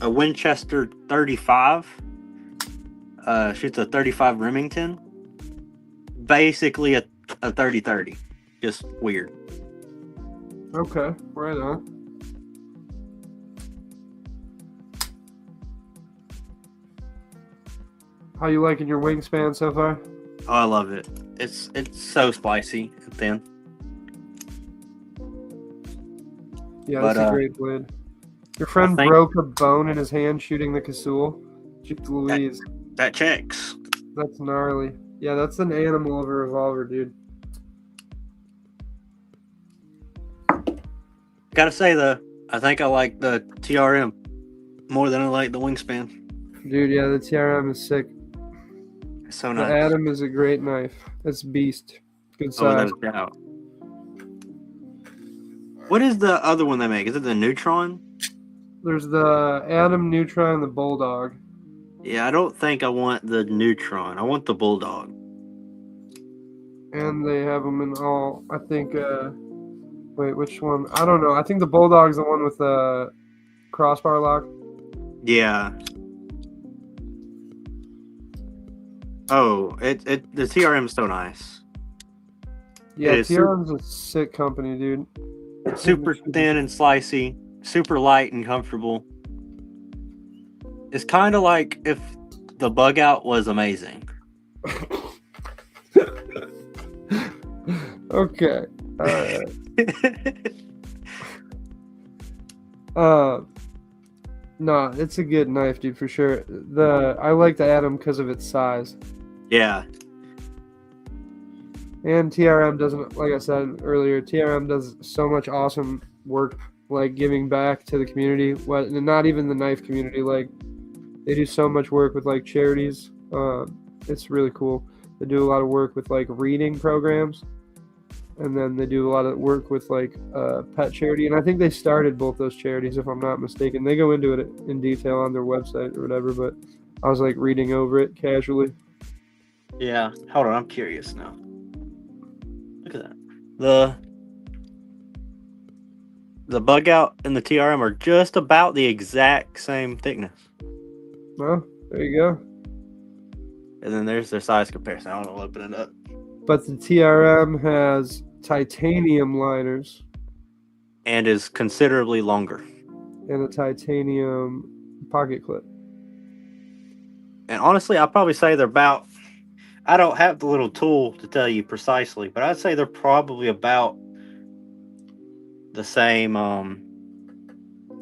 Winchester 35. Shoots a 35 Remington. Basically a 3030. Just weird. Okay, right on. How you liking your wingspan so far? Oh, I love it. It's so spicy and thin. Yeah, that's a great blade. Your friend broke a bone in his hand shooting the Casull. Jeez Louise. That checks. That's gnarly. Yeah, that's an animal of a revolver, dude. Gotta say though, I think I like the TRM more than I like the Wingspan. Dude, yeah, the TRM is sick. It's so The nice. Atom is a great knife. It's beast. Good Oh, size. without a doubt. What is the other one they make? Is it the Neutron? There's the Atom, Neutron, and the Bulldog. Yeah, I don't think I want the Neutron. I want the Bulldog. And they have them in all, I think, wait, which one? I don't know. I think the Bulldog's the one with the crossbar lock. Yeah. Oh, the TRM is so nice. Yeah, It is TRM's a sick company, dude. It's super thin and slicey, super light and comfortable. It's kind of like if the bug out was amazing. Okay. No, it's a good knife, dude, for sure. I like the Atom because of its size. Yeah. And TRM doesn't, like I said earlier, TRM does so much awesome work, like giving back to the community. What, not even the knife community. Like they do so much work with like charities. It's really cool. They do a lot of work with like reading programs, and then they do a lot of work with like pet charity. And I think they started both those charities, if I'm not mistaken. They go into it in detail on their website or whatever. But I was like reading over it casually. Yeah. Hold on, I'm curious now. Look at that. The bug out and the TRM are just about the exact same thickness. Well, there you go. And then there's their size comparison. I don't know, open it up. But the TRM has titanium liners And is considerably longer. and a titanium pocket clip. And honestly, I'll probably say they're about, I don't have the little tool to tell you precisely, but I'd say they're probably about the same,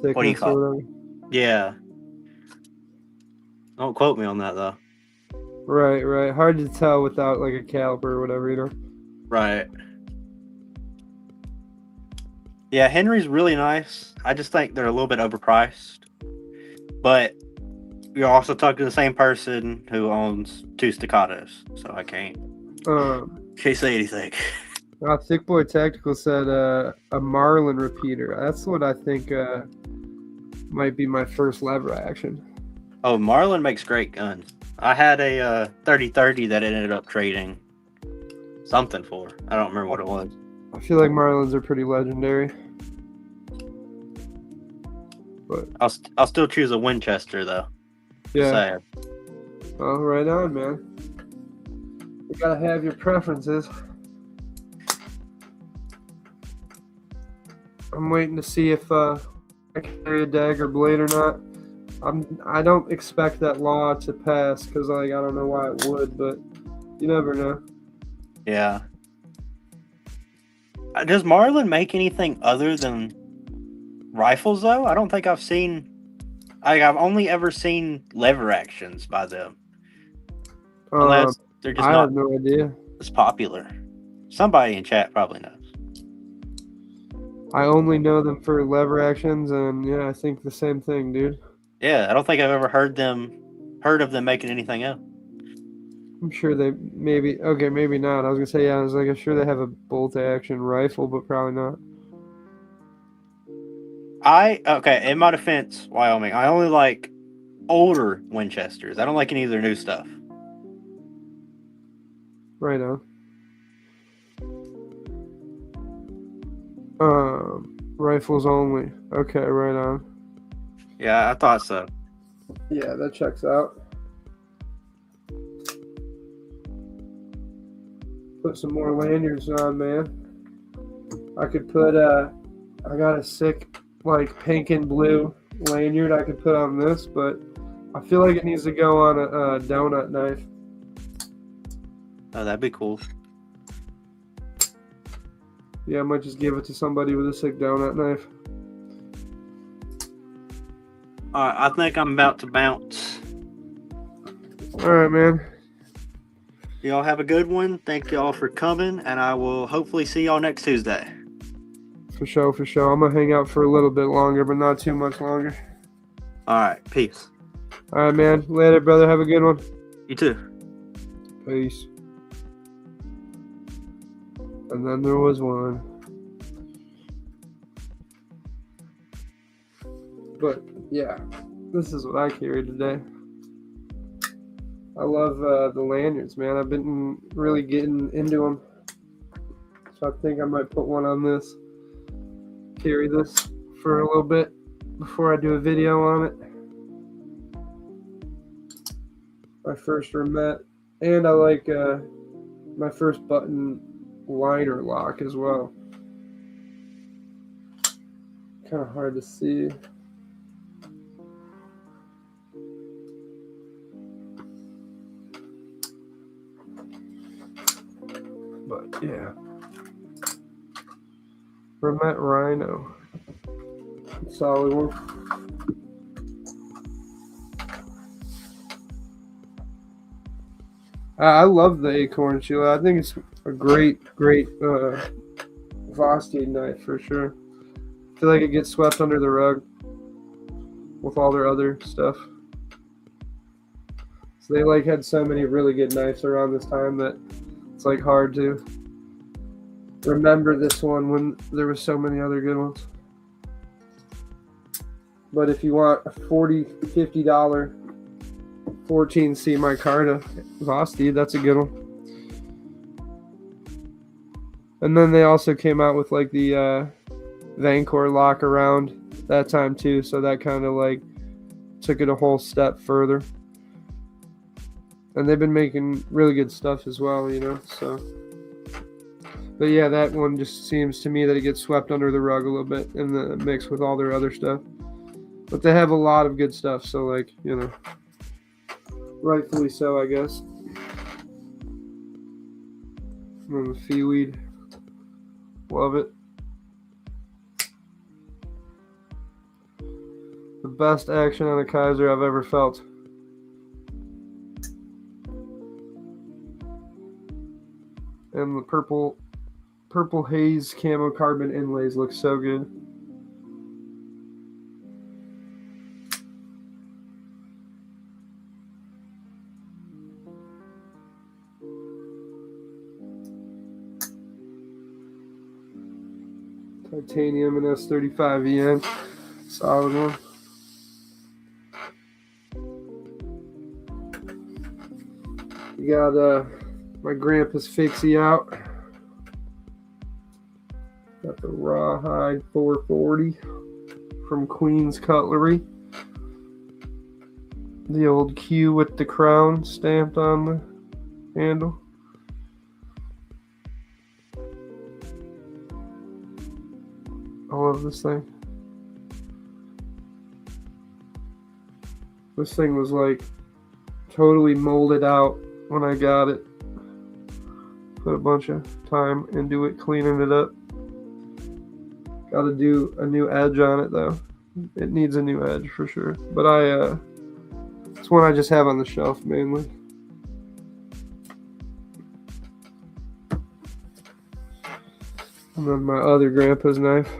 Thickness what do you call or whatever. yeah. Don't quote me on that though. Right. Hard to tell without like a caliper or whatever, you know? Right. Yeah, Henry's really nice. I just think they're a little bit overpriced. But you're also talking to the same person who owns two staccatos, so I can't say anything. Thick Boy Tactical said a Marlin repeater. That's what I think might be my first lever action. Oh, Marlin makes great guns. I had a 30-30 that I ended up trading something for. I don't remember what it was. I feel like Marlins are pretty legendary. But I'll still choose a Winchester though. yeah. Sad. Oh, right on, man. You gotta have your preferences. I'm waiting to see if I can carry a dagger blade or not. I don't expect that law to pass because like I don't know why it would, but you never know. Yeah. Does Marlin make anything other than rifles though? I don't think I've seen. I've only ever seen lever actions by them. Unless they're just I not have no idea. as popular. Somebody in chat probably knows. I only know them for lever actions, and yeah, I think the same thing, dude. Yeah, I don't think I've ever heard of them making anything else. I'm sure they maybe not. I was gonna say yeah. I was like, I'm sure they have a bolt action rifle, but probably not. Okay, in my defense, Wyoming, I only like older Winchesters. I don't like any of their new stuff. Right on. Rifles only. Okay, right on. Yeah, I thought so. Yeah, that checks out. Put some more lanyards on, man. I could put I got a sick like pink and blue lanyard I could put on this, but I feel like it needs to go on a donut knife. Oh, that'd be cool. Yeah, I might just give it to somebody with a sick donut knife. I think I'm about to bounce. All right, man. Y'all have a good one. Thank y'all for coming, and I will hopefully see y'all next Tuesday. For sure, for sure. I'm gonna hang out for a little bit longer, but not too much longer. All right, peace. All right, man. Later, brother. Have a good one. You too. Peace. And then there was one. But yeah, this is what I carry today. I love the lanyards, man. I've been really getting into them. So I think I might put one on this. Carry this for a little bit before I do a video on it. My first remet. And I like my first button liner lock as well. Kind of hard to see. But yeah. Remet Rhino. Solid one. I love the Acorn Shield. I think it's a great Vosti knife for sure. I feel like it gets swept under the rug with all their other stuff. So they like had so many really good knives around this time that it's like hard to remember this one when there were so many other good ones. But if you want a $40, $50 14C micarta Vosti, that's a good one. And then they also came out with like the Vancor lock around that time too, so that kind of like took it a whole step further. And they've been making really good stuff as well, you know, so. But yeah, that one just seems to me that it gets swept under the rug a little bit in the mix with all their other stuff. But they have a lot of good stuff, so like, you know, rightfully so, I guess. And the Feeweed. Love it. The best action on a Kaiser I've ever felt. And the purple haze camo carbon inlays look so good. Titanium and S35 EN. Solid one. You got my grandpa's fixie out. Got the Rawhide 440 from Queen's Cutlery. The old Q with the crown stamped on the handle. I love this thing. This thing was like totally molded out when I got it. Put a bunch of time into it, cleaning it up. Got to do a new edge on it though. It needs a new edge for sure. But it's one I just have on the shelf mainly. And then my other grandpa's knife.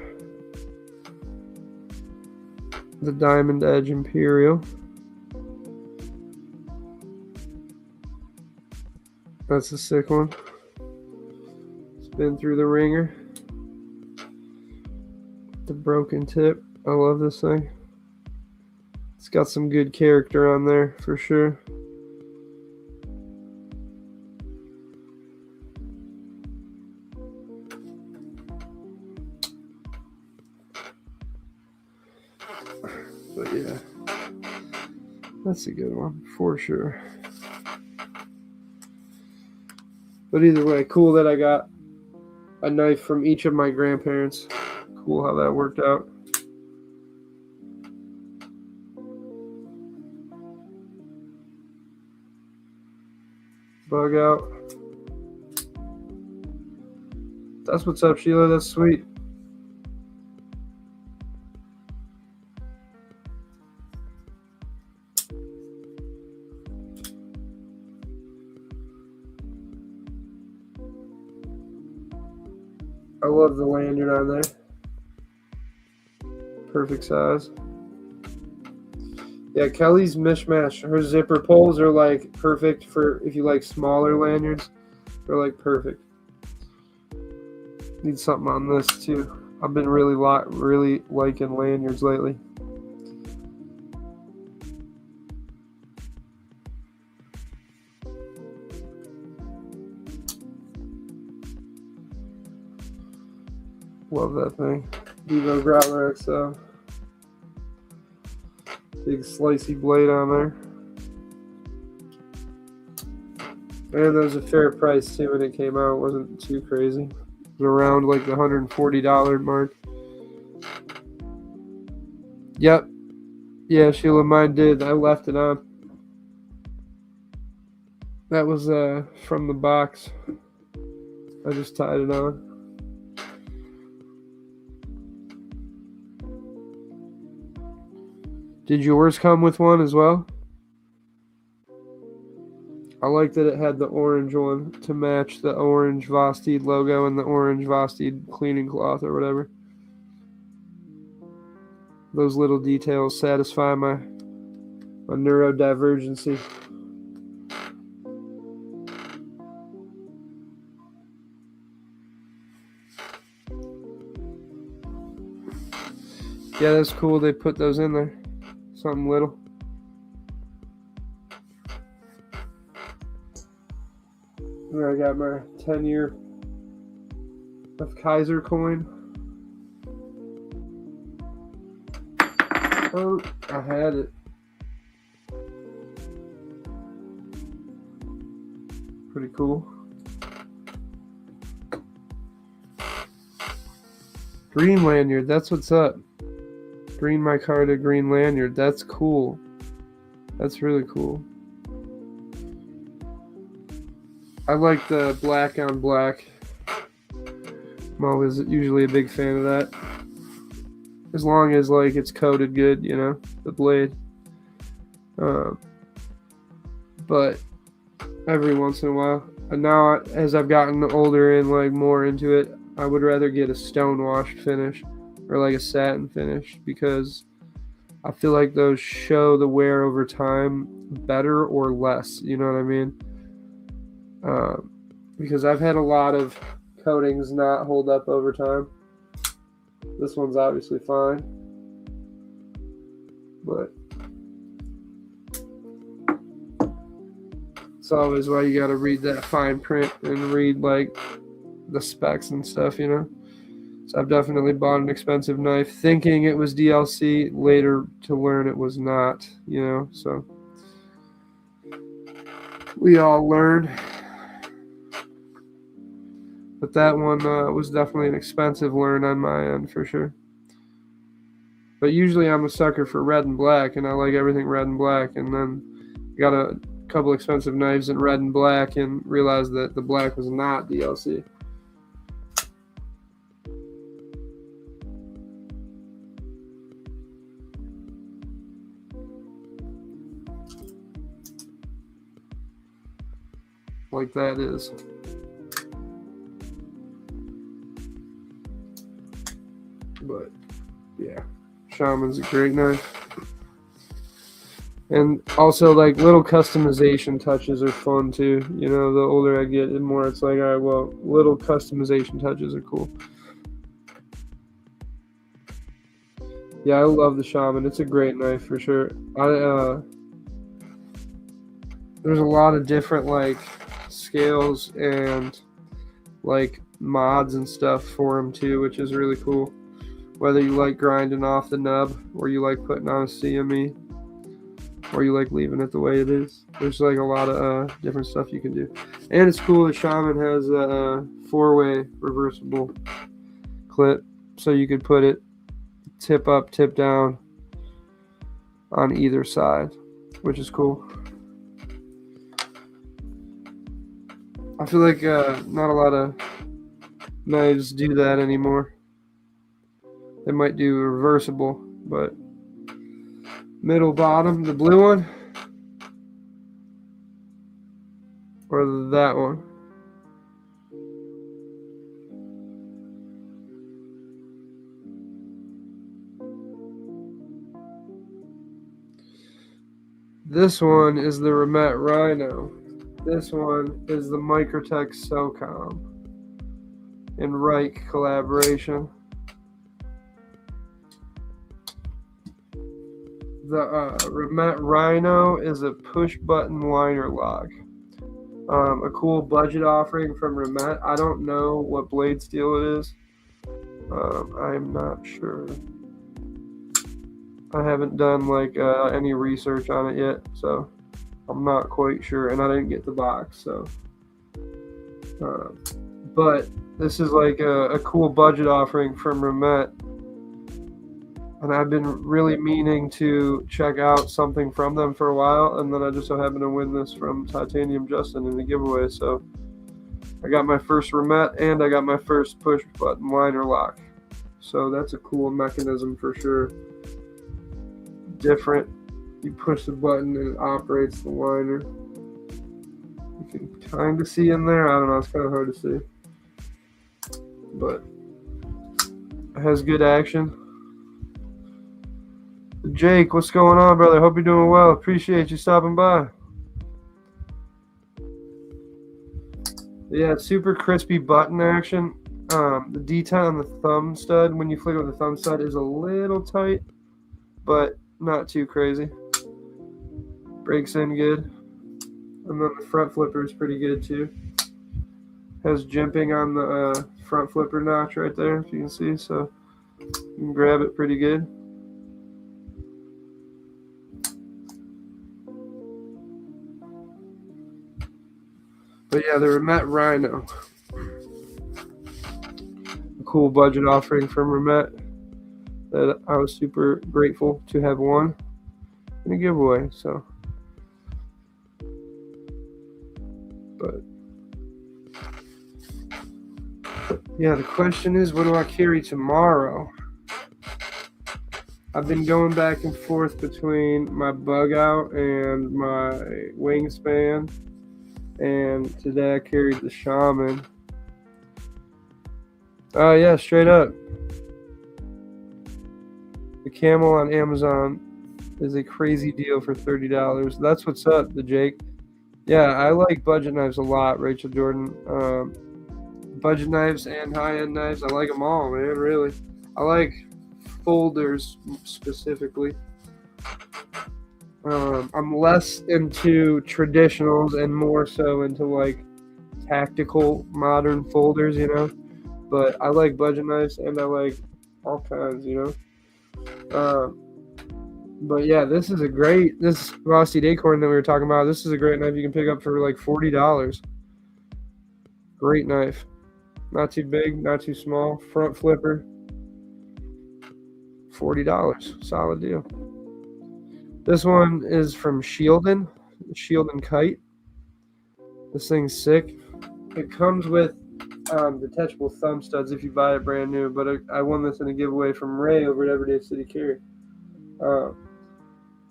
The Diamond Edge Imperial. That's a sick one. It's been through the ringer. The broken tip. I love this thing. It's got some good character on there for sure. But yeah, that's a good one for sure. But either way, cool that I got a knife from each of my grandparents. Cool how that worked out. Bug out. That's what's up, Sheila. That's sweet. I love the lanyard on there. perfect size. Yeah, Kelly's Mishmash. Her zipper pulls are like perfect for if you like smaller lanyards. They're like perfect. Need something on this too. I've been really liking lanyards lately. Love that thing. Devo Growler XL. Big slicey blade on there. And that was a fair price too when it came out. It wasn't too crazy. It was around like the $140 mark. Yep. Yeah, Sheila, mine did. I left it on. That was from the box. I just tied it on. Did yours come with one as well? I like that it had the orange one to match the orange Vosteed logo and the orange Vosteed cleaning cloth or whatever. Those little details satisfy my neurodivergency. Yeah, that's cool. They put those in there. Something little. And I got my 10-year of Kaiser coin. Oh, I had it. Pretty cool. Green lanyard, that's what's up. Green micarta, green lanyard. That's cool. That's really cool. I like the black on black. I'm always usually a big fan of that. As long as like it's coated good, you know, the blade. But every once in a while. And now as I've gotten older and like more into it, I would rather get a stone washed finish or like a satin finish because I feel like those show the wear over time better or less, you know what I mean? Because I've had a lot of coatings not hold up over time. This one's obviously fine, but it's always why you got to read that fine print and read like the specs and stuff, you know? So I've definitely bought an expensive knife thinking it was DLC, later to learn it was not, you know? So we all learn. But that one was definitely an expensive learn on my end for sure. But usually I'm a sucker for red and black, and I like everything red and black. And then got a couple expensive knives in red and black and realized that the black was not DLC. Like that is. But yeah, Shaman's a great knife. And also like little customization touches are fun too. You know, the older I get, the more it's like, all right, well, little customization touches are cool. Yeah, I love the Shaman. It's a great knife for sure. There's a lot of different like scales and like mods and stuff for them too, which is really cool. Whether you like grinding off the nub or you like putting on a CME or you like leaving it the way it is. There's like a lot of different stuff you can do. And it's cool that Shaman has a 4-way reversible clip, so you could put it tip up, tip down on either side, which is cool. I feel like not a lot of knives do that anymore. They might do reversible, but middle bottom, the blue one, or that one. This one is the Remet Rhino. This one is the Microtech SOCOM and Reich collaboration. The Remet Rhino is a push-button liner lock. A cool budget offering from Remet. I don't know what blade steel it is. I'm not sure. I haven't done like any research on it yet, so I'm not quite sure. And I didn't get the box, so. But this is like a cool budget offering from Remet. And I've been really meaning to check out something from them for a while, and then I just so happened to win this from Titanium Justin in the giveaway. So I got my first Remet, and I got my first push button liner lock. So that's a cool mechanism for sure. Different. You push the button and it operates the liner. You can kind of see in there. I don't know. It's kind of hard to see, but it has good action. Jake, what's going on, brother? Hope you're doing well. Appreciate you stopping by. Yeah, it's super crispy button action. The detail on the thumb stud, when you flick it with the thumb stud, is a little tight, but not too crazy. Breaks in good. And then the front flipper is pretty good too. Has jimping on the front flipper notch right there, if you can see, so you can grab it pretty good. But yeah, the Remet Rhino. A cool budget offering from Remet that I was super grateful to have won in a giveaway. So, but yeah, the question is, what do I carry tomorrow? I've been going back and forth between my bug out and my wingspan. And today I carried the Shaman. Oh, yeah, straight up. The camel on Amazon is a crazy deal for $30. That's what's up, the Jake. Yeah, I like budget knives a lot, Rachel Jordan. Budget knives and high-end knives, I like them all, man, really. I like folders specifically. I'm less into traditionals and more so into like tactical modern folders, you know. But I like budget knives and I like all kinds, you know. But yeah, this Rusty Acorn that we were talking about. This is a great knife you can pick up for like $40. Great knife, not too big, not too small. Front flipper, $40, solid deal. This one is from Shieldin Kite. This thing's sick. It comes with detachable thumb studs if you buy it brand new, but I won this in a giveaway from Ray over at Everyday City Carry.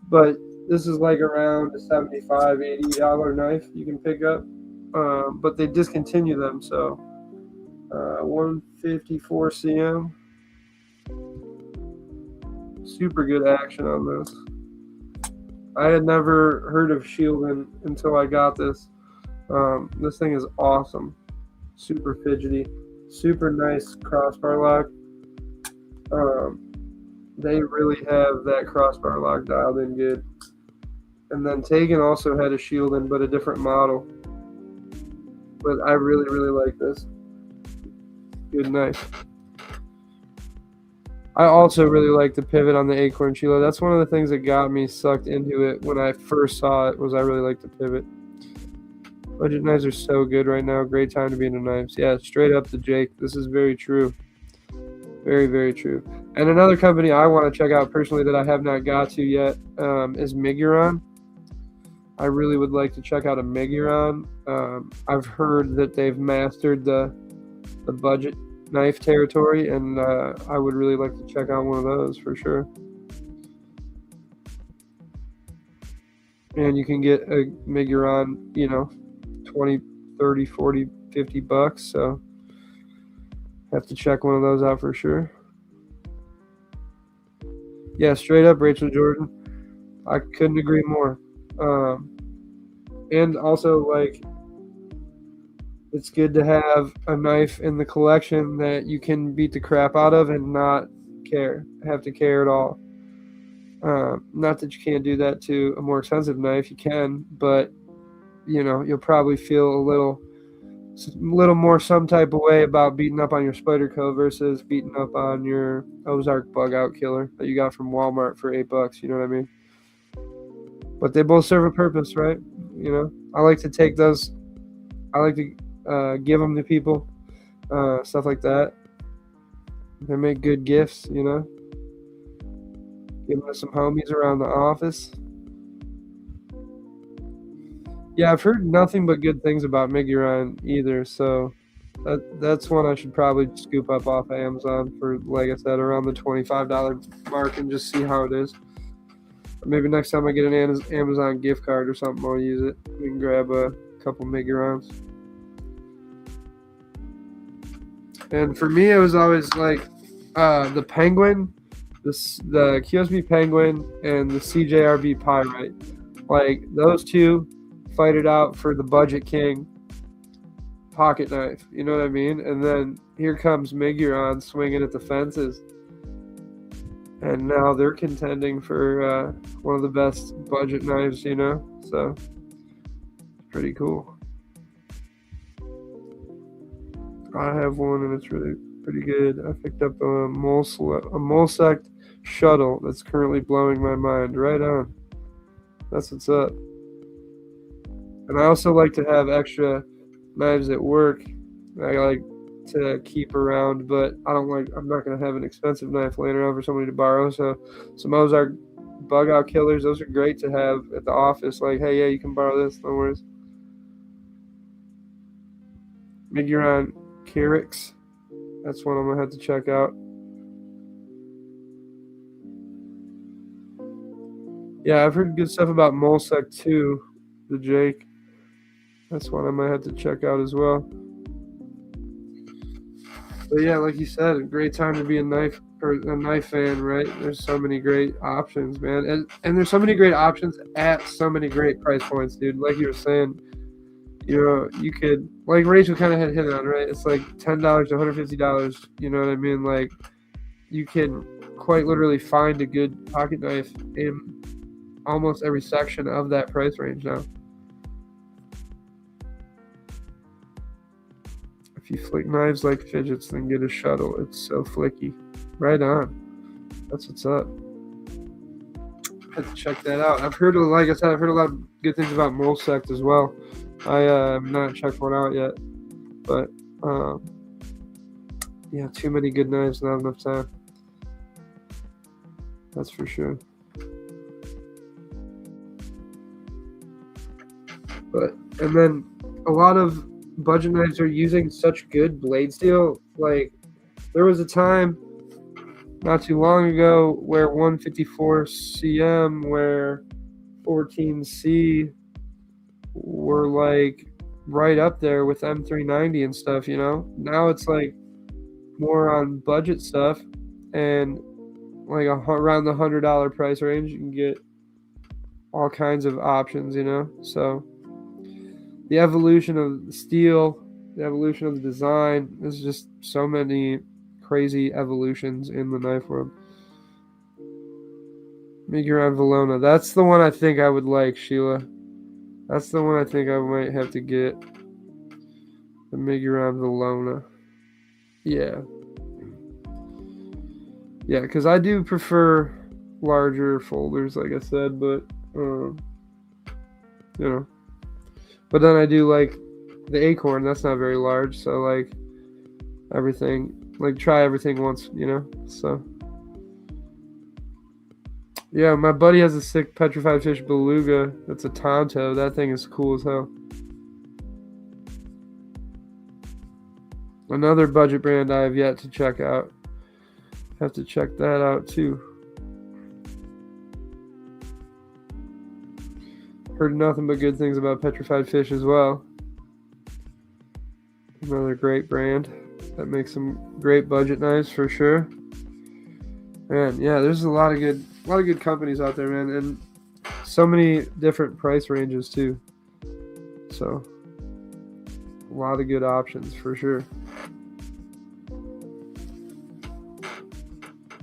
But this is like around a $75, $80 knife you can pick up. But they discontinue them, so 154 cm. Super good action on this. I had never heard of Shieldin until I got this. This thing is awesome. Super fidgety. Super nice crossbar lock. They really have that crossbar lock dialed in good. And then Tagan also had a Shieldin, but a different model. But I really, really like this. Good knife. I also really like the pivot on the Acorn Chilo. That's one of the things that got me sucked into it when I first saw it, was I really like the pivot. Budget knives are so good right now. Great time to be into knives. Yeah, straight up to Jake. This is very true. Very, very true. And another company I want to check out personally that I have not got to yet is Miguron. I really would like to check out a Miguron. I've heard that they've mastered the budget knife territory, and I would really like to check out one of those for sure. And you can get a Miguron, you know, 20, 30, 40, 50 bucks. So have to check one of those out for sure. Yeah, straight up, Rachel Jordan. I couldn't agree more. And also, like, it's good to have a knife in the collection that you can beat the crap out of and not have to care at all. Not that you can't do that to a more expensive knife, you can, but you'll probably feel a little more some type of way about beating up on your Spyderco versus beating up on your Ozark bug out killer that you got from Walmart for $8. You know what I mean? But they both serve a purpose, right? I like to take those. I like to give them to people, stuff like that. They make good gifts, Give them to some homies around the office. Yeah, I've heard nothing but good things about Miguran either, so that's one I should probably scoop up off of Amazon for, like I said, around the $25 mark and just see how it is. Or maybe next time I get an Amazon gift card or something, I'll use it. We can grab a couple Migurans. And for me, it was always like the Penguin, the QSB Penguin, and the CJRB Pyrite. Like, those two fight it out for the Budget King pocket knife. You know what I mean? And then here comes Miguran swinging at the fences. And now they're contending for one of the best budget knives, So, pretty cool. I have one, and it's really pretty good. I picked up a Molesect shuttle that's currently blowing my mind. Right on. That's what's up. And I also like to have extra knives at work. I like to keep around, but I'm not going to have an expensive knife laying around for somebody to borrow. So some Ozark bug out killers, those are great to have at the office. Like, hey, yeah, you can borrow this, no worries. Miguran Kyrix, that's one I'm going to have to check out. Yeah, I've heard good stuff about Molesec too, the Jake. That's one I might have to check out as well. But yeah, like you said, a great time to be a knife fan, right? There's so many great options, man, and there's so many great options at so many great price points, dude. Like you were saying, you could, like Rachel kind of had hit on, right? It's like $10 to $150. You know what I mean? Like, you can quite literally find a good pocket knife in almost every section of that price range now. If you flick knives like fidgets, then get a shuttle. It's so flicky. Right on. That's what's up. I have to check that out. Like I said, I've heard a lot of good things about Molesect as well. I have not checked one out yet. But, yeah, too many good knives, not enough time. That's for sure. And then a lot of budget knives are using such good blade steel. Like, there was a time not too long ago where 154 cm, where 14C were like right up there with M390 and stuff. Now it's like more on budget stuff, and like around the $100 price range, you can get all kinds of options. So the evolution of the steel, the evolution of the design, there's just so many crazy evolutions in the knife world. Miguran Valona, that's the one I think I would like, Sheila. That's the one I think I might have to get. The Miguran Valona. Yeah. Yeah, because I do prefer larger folders, like I said, but, But then I do like the Acorn. That's not very large, so like try everything once, So yeah, my buddy has a sick petrified fish beluga. That's a Tonto. That thing is cool as hell. Another budget brand I have yet to check out. Have to check that out too. Heard nothing but good things about Petrified Fish as well. Another great brand that makes some great budget knives for sure. And yeah, there's a lot of good companies out there, man. And so many different price ranges too. So a lot of good options for sure.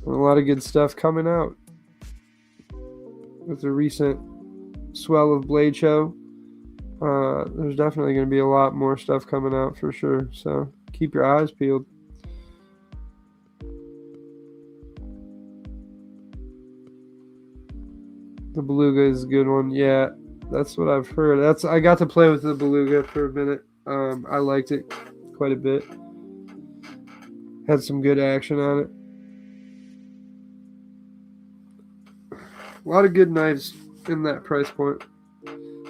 A lot of good stuff coming out with the recent swell of Blade Show. There's definitely going to be a lot more stuff coming out for sure. So keep your eyes peeled. The Beluga is a good one. Yeah, that's what I've heard. I got to play with the Beluga for a minute. I liked it quite a bit. Had some good action on it. A lot of good knives in that price point,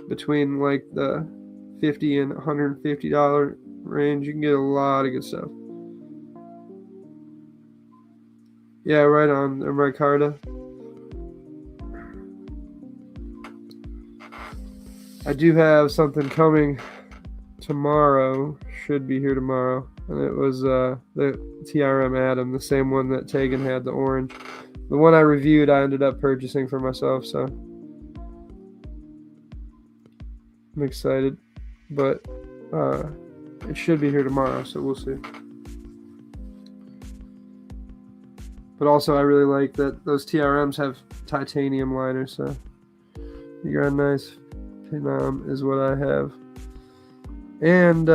between like the $50 and $150 range. You can get a lot of good stuff. Yeah, right on, Ricardo. I do have something coming tomorrow. Should be here tomorrow. And it was the TRM Adam, the same one that Tagan had, the orange. The one I reviewed, I ended up purchasing for myself, so I'm excited. But it should be here tomorrow, so we'll see. But also, I really like that those TRMs have titanium liners, so you got a nice Phenom is what I have. And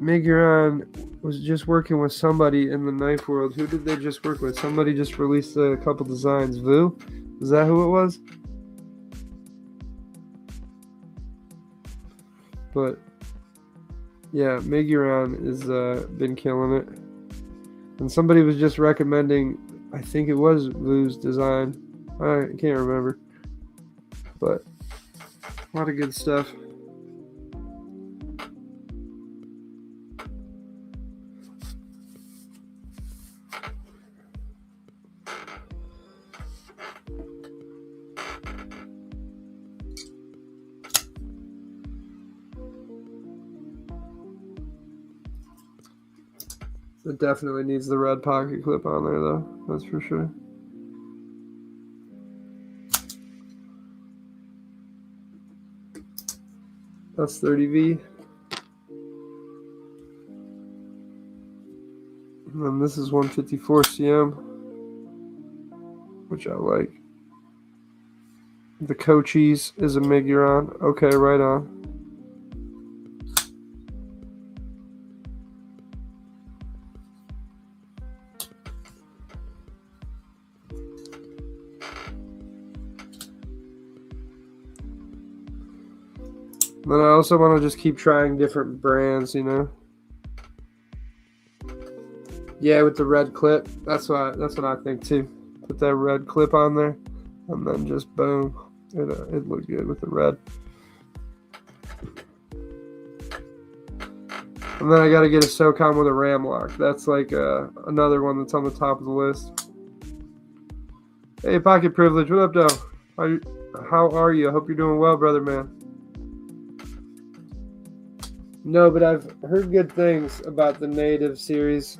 Miguron was just working with somebody in the knife world. Who did they just work with? Somebody just released a couple designs. Vu? Is that who it was? But yeah, Miguron has been killing it. And somebody was just recommending, I think it was Vu's design. I can't remember. But a lot of good stuff. It definitely needs the red pocket clip on there, though. That's for sure. That's 30V. And then this is 154 CM, which I like. The Cochise is a Miguron. Okay, right on. Then I also want to just keep trying different brands, you know. Yeah, with the red clip. That's what I think too. Put that red clip on there, and then just boom, it looked good with the red. And then I got to get a SOCOM with a ram lock. That's like another one that's on the top of the list. Hey, Pocket Privilege, what up, though? How are you? I hope you're doing well, brother, man. No, but I've heard good things about the Native series.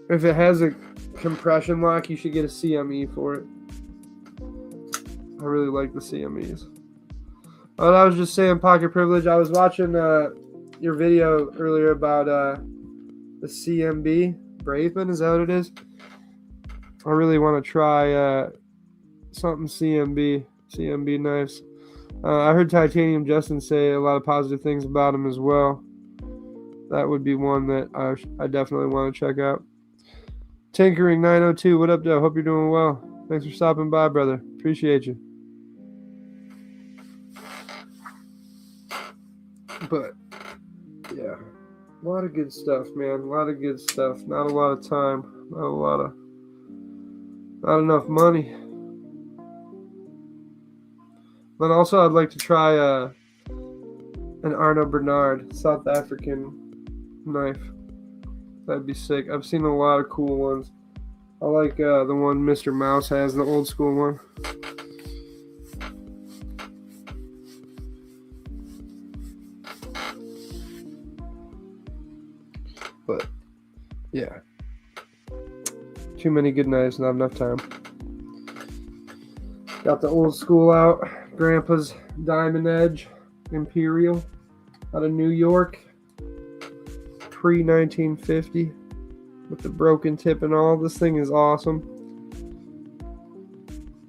If it has a compression lock, you should get a CME for it. I really like the CMEs. Oh, I was just saying, Pocket Privilege. I was watching your video earlier about the CMB Braveman. Is that what it is? I really want to try something CMB knives. I heard Titanium Justin say a lot of positive things about him as well. That would be one that I definitely want to check out. Tinkering 902, what up, Joe? Hope you're doing well. Thanks for stopping by, brother. Appreciate you. But yeah, a lot of good stuff, man. A lot of good stuff. Not a lot of time. Not enough money. Then also, I'd like to try an Arno Bernard South African knife. That'd be sick. I've seen a lot of cool ones. I like the one Mr. Mouse has, the old school one. But yeah, too many good knives, not enough time. Got the old school out. Grandpa's Diamond Edge Imperial out of New York. Pre 1950 with the broken tip and all. This thing is awesome.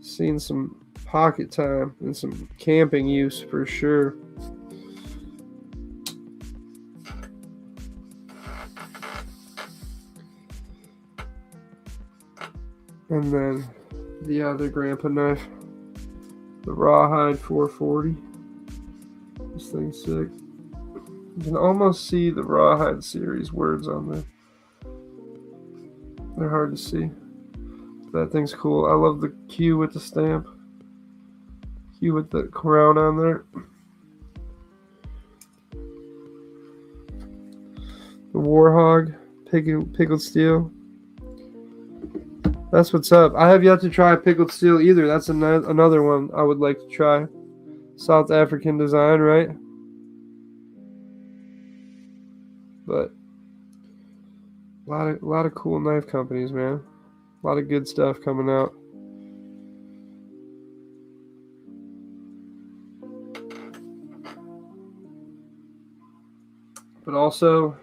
Seen some pocket time and some camping use for sure. And then the other grandpa knife, the Rawhide 440. This thing's sick. You can almost see the Rawhide series words on there. They're hard to see. That thing's cool. I love the Q with the stamp. Q with the crown on there. The Warhog, pickled steel. That's what's up. I have yet to try pickled steel either. That's another one I would like to try. South African design, right? But a lot of cool knife companies, man. A lot of good stuff coming out. But also,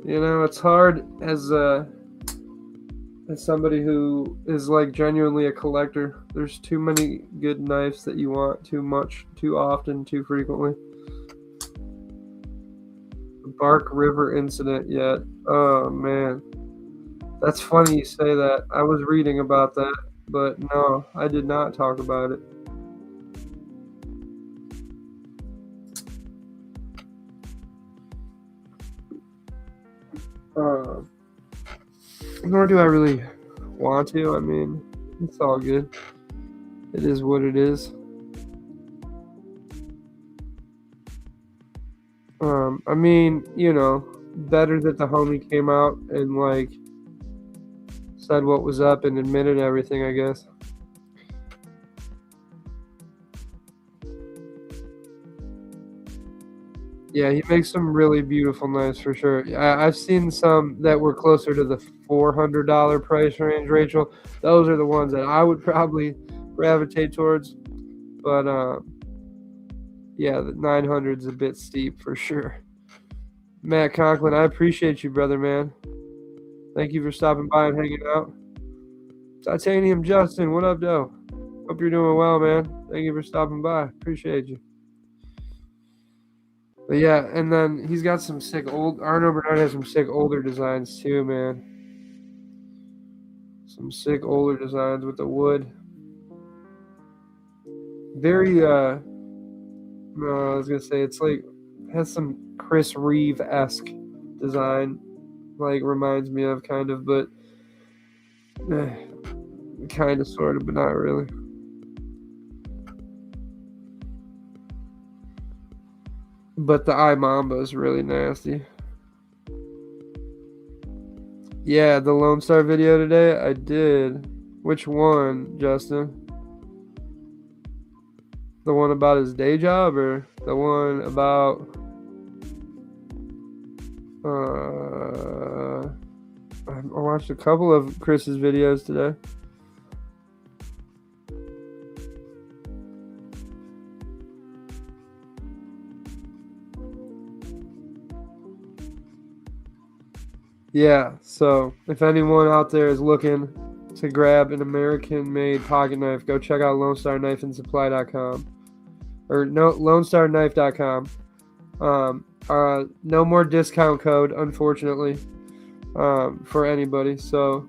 you know, it's hard as somebody who is like genuinely a collector. There's too many good knives that you want too much, too often, too frequently. The Bark River incident yet. Oh man. That's funny you say that. I was reading about that, but no, I did not talk about it. Nor do I really want to. I mean, it's all good. It is what it is. I mean, you know, better that the homie came out and like said what was up and admitted everything, I guess. Yeah, he makes some really beautiful knives for sure. I've seen some that were closer to the $400 price range, Rachel. Those are the ones that I would probably gravitate towards. But yeah, the 900 is a bit steep for sure. Matt Conklin, I appreciate you, brother, man. Thank you for stopping by and hanging out. Titanium Justin, what up, though? Hope you're doing well, man. Thank you for stopping by. Appreciate you. But yeah, and then he's got some sick Arno Bernard has some sick older designs too, man. Some sick older designs with the wood. Very no, I was gonna say it's like has some Chris Reeve-esque design, like reminds me of kind of, but kind of sort of, but not really. But the Eye Mamba is really nasty. Yeah, the Lone Star video today, I did. Which one, Justin? The one about his day job or the one about I watched a couple of Chris's videos today. Yeah, so if anyone out there is looking to grab an American-made pocket knife, go check out LoneStarKnifeandSupply.com or no LoneStarKnife.com. No more discount code, unfortunately, for anybody. So,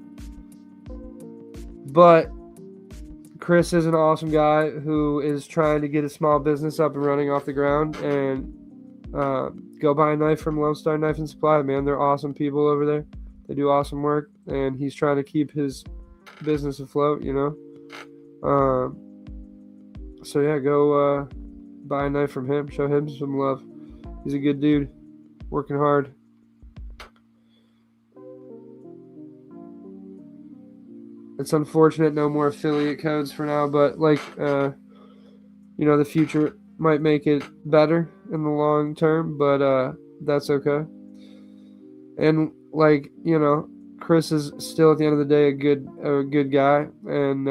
but Chris is an awesome guy who is trying to get a small business up and running off the ground, and go buy a knife from Lone Star Knife and Supply, man. They're awesome people over there. They do awesome work, and he's trying to keep his business afloat, you know. So yeah, go buy a knife from him. Show him some love. He's a good dude, working hard. It's unfortunate no more affiliate codes for now, but like you know, the future might make it better in the long term, but that's okay. And like, you know, Chris is still at the end of the day a good guy, and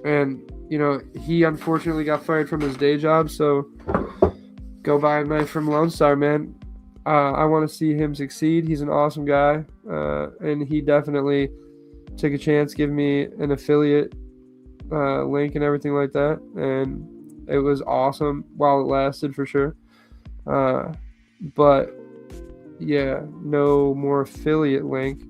And, you know, he unfortunately got fired from his day job, so go buy a knife from Lone Star, man. I want to see him succeed. He's an awesome guy, and he definitely took a chance, give me an affiliate link and everything like that, and it was awesome while it lasted for sure. But yeah, no more affiliate link,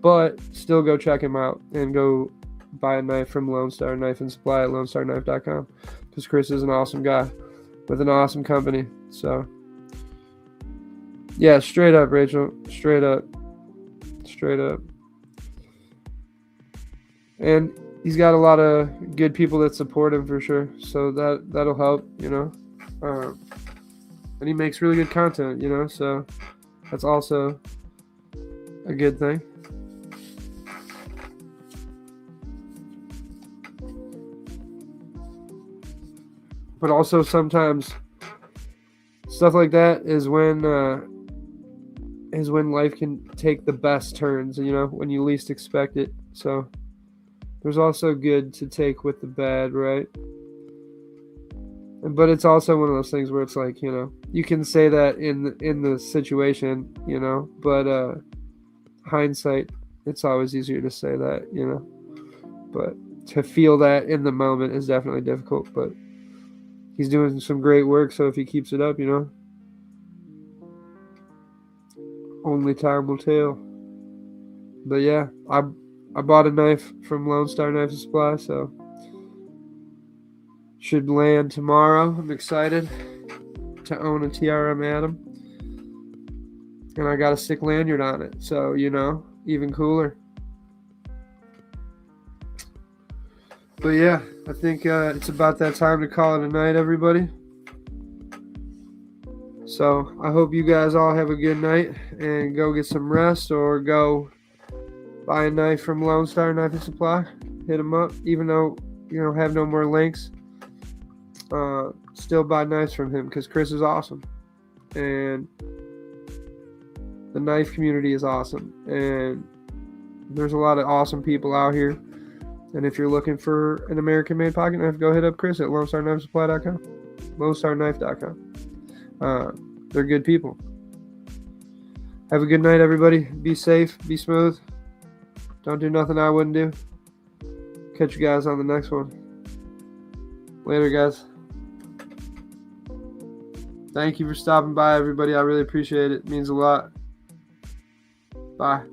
but still go check him out and go buy a knife from Lone Star Knife and Supply at LoneStarKnife.com, because Chris is an awesome guy with an awesome company. So yeah, straight up, Rachel, straight up. And he's got a lot of good people that support him for sure, so that'll help, you know. And he makes really good content, you know, so that's also a good thing. But also sometimes stuff like that is when life can take the best turns, you know, when you least expect it. So there's also good to take with the bad, right? But it's also one of those things where it's like, you know, you can say that in the situation, you know, but hindsight, it's always easier to say that, you know. But to feel that in the moment is definitely difficult. But he's doing some great work, so if he keeps it up, you know, only time will tell. But yeah, I bought a knife from Lone Star Knife and Supply, so should land tomorrow. I'm excited to own a TRM Atom, and I got a sick lanyard on it, so, you know, even cooler. But yeah, I think it's about that time to call it a night, everybody. So I hope you guys all have a good night and go get some rest, or go buy a knife from Lone Star Knife and Supply. Hit them up, even though, you know, have no more links. Still buy knives from him, because Chris is awesome, and the knife community is awesome, and there's a lot of awesome people out here. And if you're looking for an American-made pocket knife, go hit up Chris at LoneStarKnifeSupply.com, LoneStarKnife.com. They're good people. Have a good night, everybody. Be safe. Be smooth. Don't do nothing I wouldn't do. Catch you guys on the next one. Later, guys. Thank you for stopping by, everybody. I really appreciate it. It means a lot. Bye.